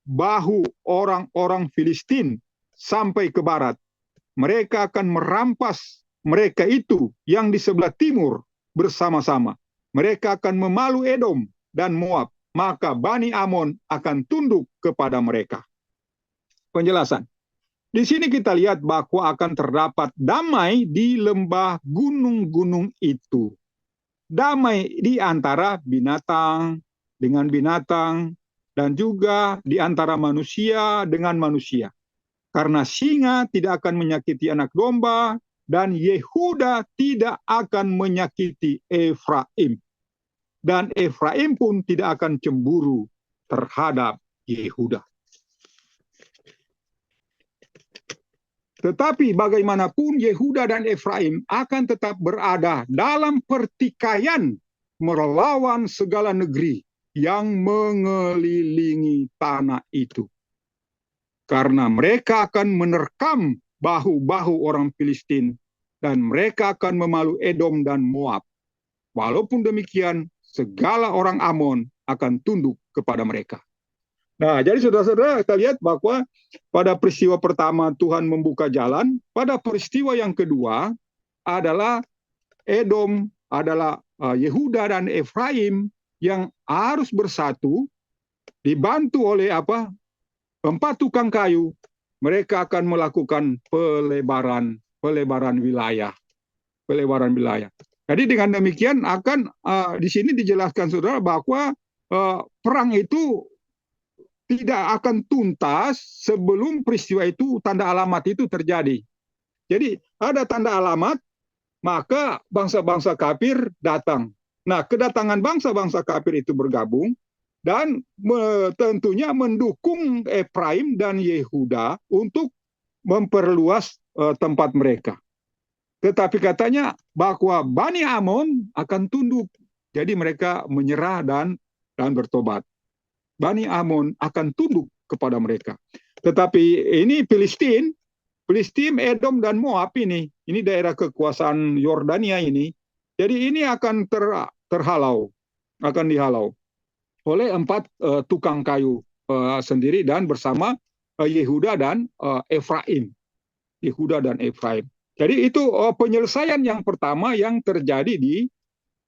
bahu orang-orang Filistin sampai ke barat. Mereka akan merampas mereka itu yang di sebelah timur bersama-sama. Mereka akan memalu Edom dan Moab, maka Bani Amon akan tunduk kepada mereka. Penjelasan. Di sini kita lihat bahwa akan terdapat damai di lembah gunung-gunung itu. Damai di antara binatang dengan binatang, dan juga di antara manusia dengan manusia. Karena singa tidak akan menyakiti anak domba, dan Yehuda tidak akan menyakiti Efraim. Dan Efraim pun tidak akan cemburu terhadap Yehuda. Tetapi bagaimanapun Yehuda dan Efraim akan tetap berada dalam pertikaian melawan segala negeri yang mengelilingi tanah itu. Karena mereka akan menerkam bahu-bahu orang Filistin, dan mereka akan memalu Edom dan Moab. Walaupun demikian, segala orang Amon akan tunduk kepada mereka. Nah, jadi saudara-saudara, kita lihat bahwa pada peristiwa pertama Tuhan membuka jalan, pada peristiwa yang kedua adalah Edom, adalah Yehuda dan Efraim yang harus bersatu, dibantu oleh 4 tukang kayu. Mereka akan melakukan pelebaran wilayah. Jadi dengan demikian akan di sini dijelaskan saudara bahwa perang itu tidak akan tuntas sebelum peristiwa itu, tanda alamat itu terjadi. Jadi ada tanda alamat, maka bangsa-bangsa kafir datang. Nah, kedatangan bangsa-bangsa kafir itu bergabung, dan tentunya mendukung Efraim dan Yehuda untuk memperluas tempat mereka. Tetapi katanya bahwa Bani Amon akan tunduk. Jadi mereka menyerah dan bertobat. Bani Amon akan tunduk kepada mereka. Tetapi ini Filistin, Edom dan Moab ini daerah kekuasaan Yordania ini. Jadi ini akan dihalau oleh 4 tukang kayu sendiri dan bersama Yehuda dan Efraim. Jadi itu penyelesaian yang pertama yang terjadi di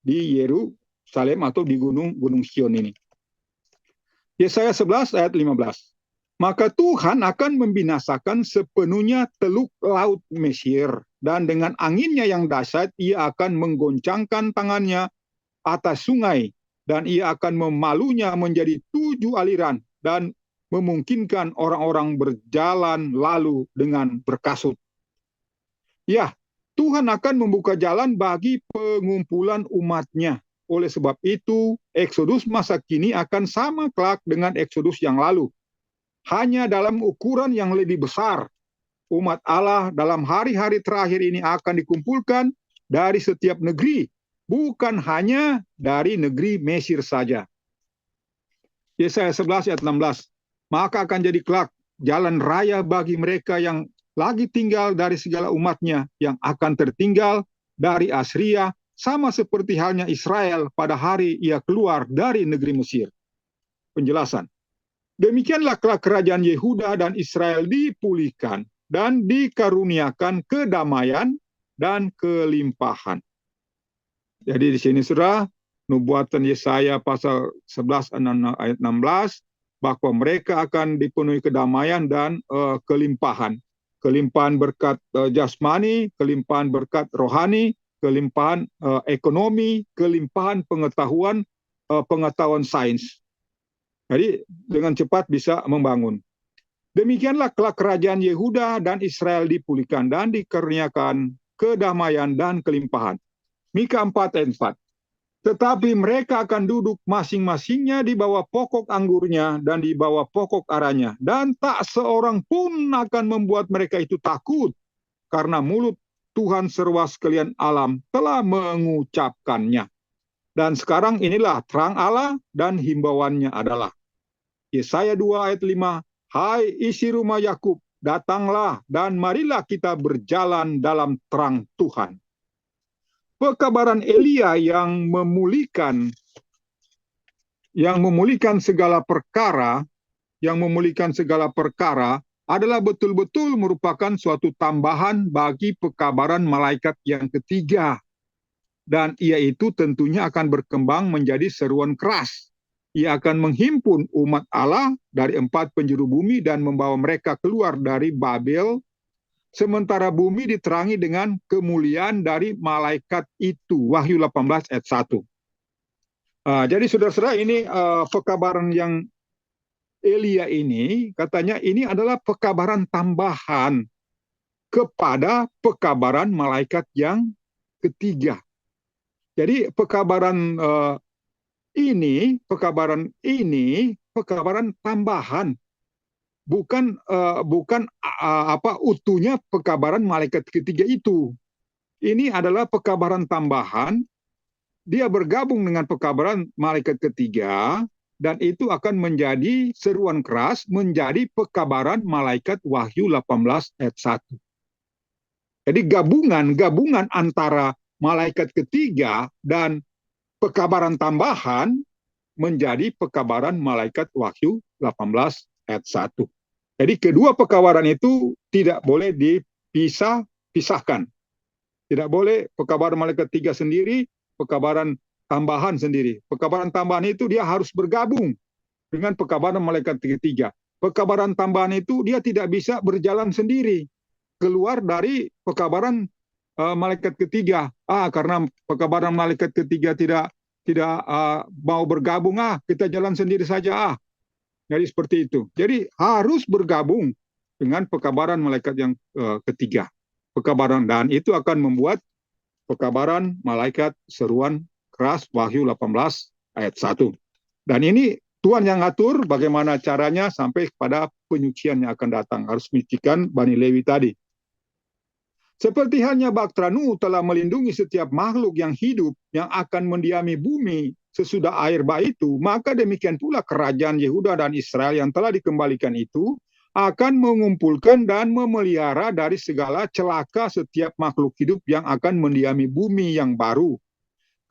Yerusalem atau di Gunung Sion ini. Yesaya 11 ayat 15. Maka Tuhan akan membinasakan sepenuhnya teluk laut Mesir, dan dengan anginnya yang dahsyat ia akan menggoncangkan tangannya atas sungai, dan ia akan memalunya menjadi 7 aliran, dan memungkinkan orang-orang berjalan lalu dengan berkasut. Ya, Tuhan akan membuka jalan bagi pengumpulan umatnya. Oleh sebab itu, Eksodus masa kini akan sama kelak dengan Eksodus yang lalu. Hanya dalam ukuran yang lebih besar. Umat Allah dalam hari-hari terakhir ini akan dikumpulkan dari setiap negeri, bukan hanya dari negeri Mesir saja. Yesaya 11 ayat 16. Maka akan jadi kelak jalan raya bagi mereka yang lagi tinggal dari segala umatnya, yang akan tertinggal dari Assyria, sama seperti halnya Israel pada hari ia keluar dari negeri Mesir. Penjelasan. Demikianlah kelak kerajaan Yehuda dan Israel dipulihkan dan dikaruniakan kedamaian dan kelimpahan. Jadi di sini Saudara, nubuatan Yesaya pasal 11 ayat 16 bahwa mereka akan dipenuhi kedamaian dan kelimpahan. Kelimpahan berkat jasmani, kelimpahan berkat rohani, kelimpahan ekonomi, kelimpahan pengetahuan sains. Jadi dengan cepat bisa membangun. Demikianlah kelak kerajaan Yehuda dan Israel dipulihkan dan dikaruniakan kedamaian dan kelimpahan. Mika 4 ayat 4. Tetapi mereka akan duduk masing-masingnya di bawah pokok anggurnya dan di bawah pokok aranya. Dan tak seorang pun akan membuat mereka itu takut, karena mulut Tuhan serwa sekalian alam telah mengucapkannya. Dan sekarang inilah terang Allah dan himbauannya adalah Yesaya 2 ayat 5. Hai isi rumah Yakub, datanglah dan marilah kita berjalan dalam terang Tuhan. Pekabaran Elia yang memulihkan segala perkara, adalah betul-betul merupakan suatu tambahan bagi pekabaran malaikat yang ketiga. Dan ia itu tentunya akan berkembang menjadi seruan keras. Ia akan menghimpun umat Allah dari 4 penjuru bumi dan membawa mereka keluar dari Babel, sementara bumi diterangi dengan kemuliaan dari malaikat itu. Wahyu 18 ayat 1. Jadi saudara-saudara, ini pekabaran yang Elia ini, katanya ini adalah pekabaran tambahan kepada pekabaran malaikat yang ketiga. Jadi pekabaran tambahan, bukan utuhnya pekabaran malaikat ketiga itu. Ini adalah pekabaran tambahan, dia bergabung dengan pekabaran malaikat ketiga, dan itu akan menjadi seruan keras, menjadi pekabaran malaikat Wahyu 18 ayat 1. Jadi gabungan antara malaikat ketiga dan pekabaran tambahan menjadi pekabaran malaikat Wahyu 18 ayat 1. Jadi kedua pekabaran itu tidak boleh dipisahkan. Tidak boleh pekabaran malaikat tiga sendiri, pekabaran tambahan sendiri. Pekabaran tambahan itu dia harus bergabung dengan pekabaran malaikat ketiga. Pekabaran tambahan itu dia tidak bisa berjalan sendiri keluar dari pekabaran malaikat ketiga. Karena pekabaran malaikat ketiga tidak mau bergabung, kita jalan sendiri saja. Jadi seperti itu. Jadi harus bergabung dengan pekabaran malaikat yang ketiga. Pekabaran, dan itu akan membuat pekabaran malaikat seruan keras Wahyu 18 ayat 1. Dan ini Tuhan yang ngatur bagaimana caranya sampai kepada penyucian yang akan datang. Harus mengikuti Bani Lewi tadi. Seperti halnya Baktera Nuh telah melindungi setiap makhluk yang hidup yang akan mendiami bumi sesudah air bah itu, maka demikian pula kerajaan Yehuda dan Israel yang telah dikembalikan itu akan mengumpulkan dan memelihara dari segala celaka setiap makhluk hidup yang akan mendiami bumi yang baru.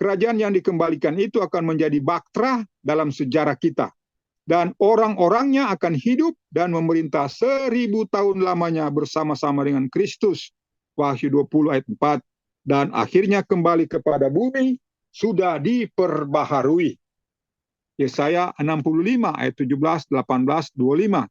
Kerajaan yang dikembalikan itu akan menjadi baktera dalam sejarah kita. Dan orang-orangnya akan hidup dan memerintah 1000 tahun lamanya bersama-sama dengan Kristus. Wahyu 20 ayat 4. Dan akhirnya kembali kepada bumi sudah diperbaharui. Yesaya 65 ayat 17, 18, 25.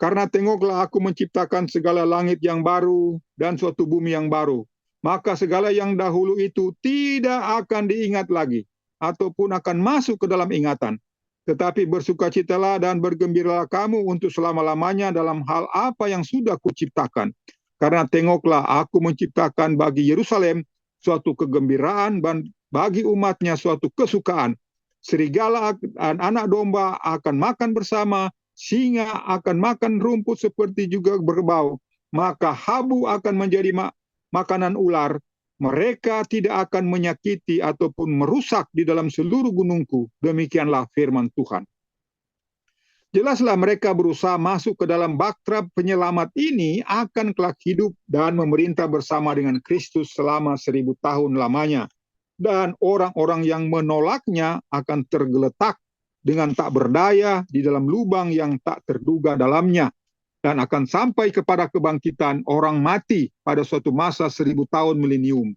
Karena tengoklah aku menciptakan segala langit yang baru dan suatu bumi yang baru. Maka segala yang dahulu itu tidak akan diingat lagi, ataupun akan masuk ke dalam ingatan. Tetapi bersukacitalah dan bergembiralah kamu untuk selama-lamanya dalam hal apa yang sudah kuciptakan. Karena tengoklah aku menciptakan bagi Yerusalem suatu kegembiraan dan bagi umatnya suatu kesukaan. Serigala dan anak domba akan makan bersama, singa akan makan rumput seperti juga berbau. Maka habu akan menjadi makanan ular. Mereka tidak akan menyakiti ataupun merusak di dalam seluruh gunungku. Demikianlah firman Tuhan. Jelaslah mereka berusaha masuk ke dalam bahtera penyelamat ini akan kelak hidup dan memerintah bersama dengan Kristus selama 1000 tahun lamanya. Dan orang-orang yang menolaknya akan tergeletak dengan tak berdaya di dalam lubang yang tak terduga dalamnya. Dan akan sampai kepada kebangkitan orang mati pada suatu masa 1000 tahun milenium.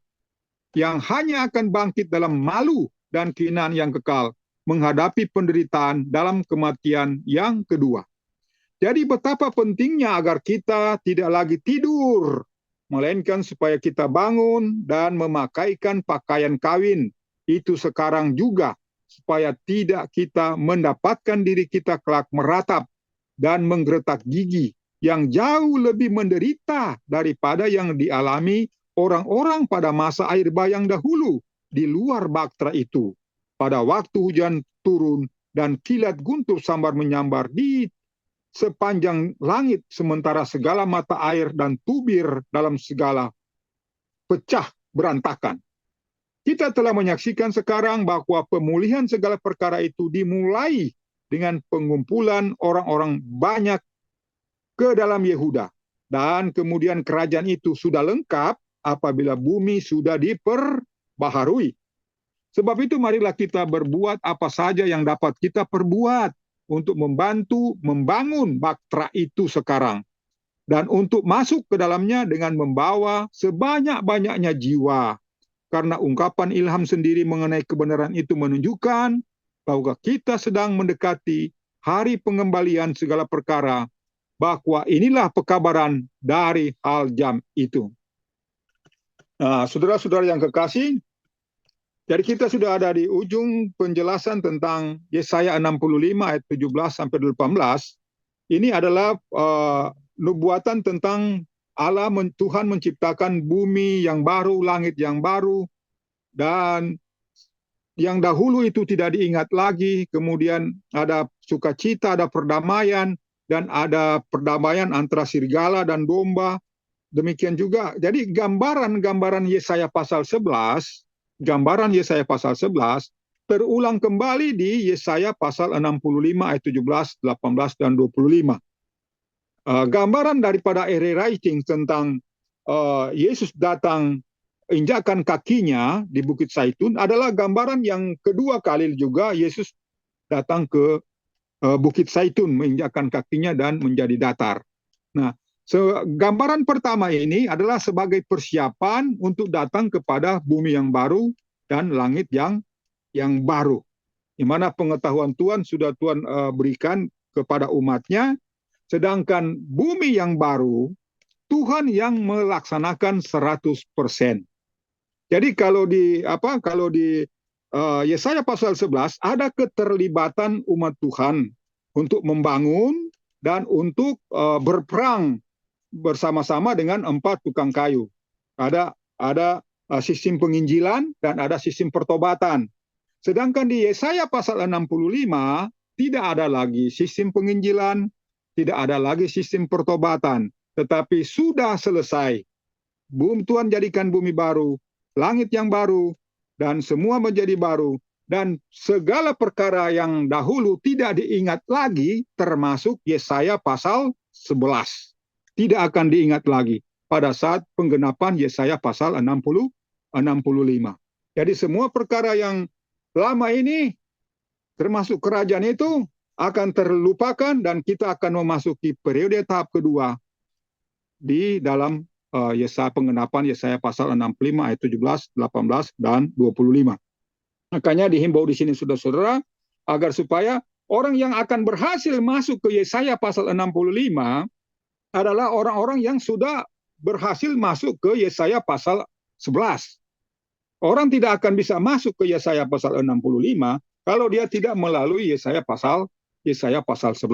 Yang hanya akan bangkit dalam malu dan kehinaan yang kekal, menghadapi penderitaan dalam kematian yang kedua. Jadi betapa pentingnya agar kita tidak lagi tidur, melainkan supaya kita bangun dan memakaikan pakaian kawin. Itu sekarang juga, supaya tidak kita mendapatkan diri kita kelak meratap dan menggeretak gigi yang jauh lebih menderita daripada yang dialami orang-orang pada masa air bah yang dahulu di luar bahtera itu. Pada waktu hujan turun dan kilat guntur sambar menyambar di sepanjang langit, sementara segala mata air dan tubir dalam segala pecah berantakan. Kita telah menyaksikan sekarang bahwa pemulihan segala perkara itu dimulai dengan pengumpulan orang-orang banyak ke dalam Yehuda. Dan kemudian kerajaan itu sudah lengkap apabila bumi sudah diperbaharui. Sebab itu marilah kita berbuat apa saja yang dapat kita perbuat untuk membantu membangun bahtera itu sekarang. Dan untuk masuk ke dalamnya dengan membawa sebanyak-banyaknya jiwa. Karena ungkapan ilham sendiri mengenai kebenaran itu menunjukkan bahwa kita sedang mendekati hari pengembalian segala perkara, bahwa inilah pekabaran dari hal jam itu. Nah, saudara-saudara yang kekasih, jadi kita sudah ada di ujung penjelasan tentang Yesaya 65 ayat 17 sampai 18. Ini adalah nubuatan tentang Allah Tuhan menciptakan bumi yang baru, langit yang baru, dan yang dahulu itu tidak diingat lagi. Kemudian ada sukacita, ada perdamaian, dan ada perdamaian antara serigala dan domba. Demikian juga. Jadi gambaran Yesaya pasal 11, terulang kembali di Yesaya pasal 65 ayat 17, 18, dan 25. Gambaran daripada ere writing tentang Yesus datang injakan kakinya di Bukit Zaitun adalah gambaran yang kedua kali juga Yesus datang ke Bukit Zaitun, menginjakkan kakinya dan menjadi datar. Nah, gambaran pertama ini adalah sebagai persiapan untuk datang kepada bumi yang baru dan langit yang baru. Di mana pengetahuan Tuhan sudah Tuhan berikan kepada umatnya, sedangkan bumi yang baru Tuhan yang melaksanakan 100%. Jadi kalau di Yesaya pasal 11 ada keterlibatan umat Tuhan untuk membangun dan untuk berperang bersama-sama dengan 4 tukang kayu. Ada sistem penginjilan dan ada sistem pertobatan. Sedangkan di Yesaya pasal 65 tidak ada lagi sistem penginjilan, tidak ada lagi sistem pertobatan, tetapi sudah selesai. Tuhan jadikan bumi baru, langit yang baru, dan semua menjadi baru, dan segala perkara yang dahulu tidak diingat lagi, termasuk Yesaya pasal 11. Tidak akan diingat lagi pada saat penggenapan Yesaya pasal 65. Jadi semua perkara yang lama ini, termasuk kerajaan itu, akan terlupakan dan kita akan memasuki periode tahap kedua di dalam penggenapan Yesaya pasal 65 ayat 17, 18, dan 25. Makanya dihimbau di sini saudara-saudara agar supaya orang yang akan berhasil masuk ke Yesaya pasal 65 adalah orang-orang yang sudah berhasil masuk ke Yesaya pasal 11. Orang tidak akan bisa masuk ke Yesaya pasal 65 kalau dia tidak melalui Yesaya pasal 11.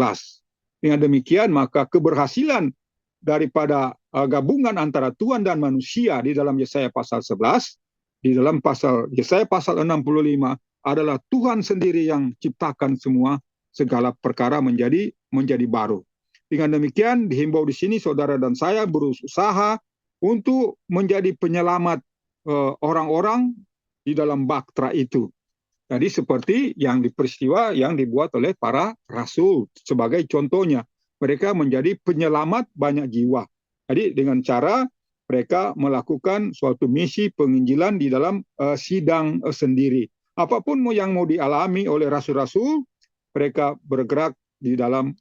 Dengan demikian maka keberhasilan daripada gabungan antara Tuhan dan manusia di dalam Yesaya pasal 11, di dalam Yesaya pasal 65 adalah Tuhan sendiri yang ciptakan semua segala perkara menjadi baru. Dengan demikian dihimbau di sini saudara dan saya berusaha untuk menjadi penyelamat orang-orang di dalam bahtera itu. Jadi seperti yang peristiwa yang dibuat oleh para rasul sebagai contohnya. Mereka menjadi penyelamat banyak jiwa. Jadi dengan cara mereka melakukan suatu misi penginjilan di dalam sidang sendiri. Apapun yang mau dialami oleh rasul-rasul, mereka bergerak di dalam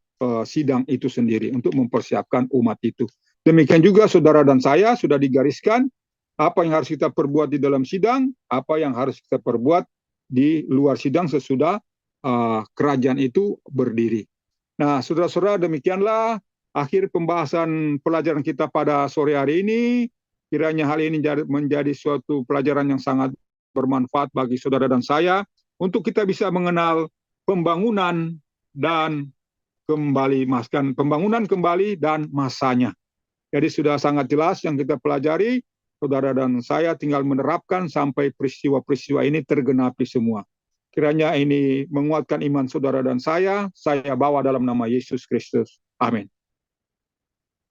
sidang itu sendiri untuk mempersiapkan umat itu. Demikian juga saudara dan saya sudah digariskan apa yang harus kita perbuat di dalam sidang, apa yang harus kita perbuat di luar sidang sesudah kerajaan itu berdiri. Nah, saudara-saudara, demikianlah akhir pembahasan pelajaran kita pada sore hari ini. Kiranya hal ini menjadi suatu pelajaran yang sangat bermanfaat bagi saudara dan saya untuk kita bisa mengenal pembangunan dan pembangunan kembali dan masanya. Jadi sudah sangat jelas yang kita pelajari, saudara dan saya tinggal menerapkan sampai peristiwa-peristiwa ini tergenapi semua. Kiranya ini menguatkan iman saudara dan saya bawa dalam nama Yesus Kristus. Amin.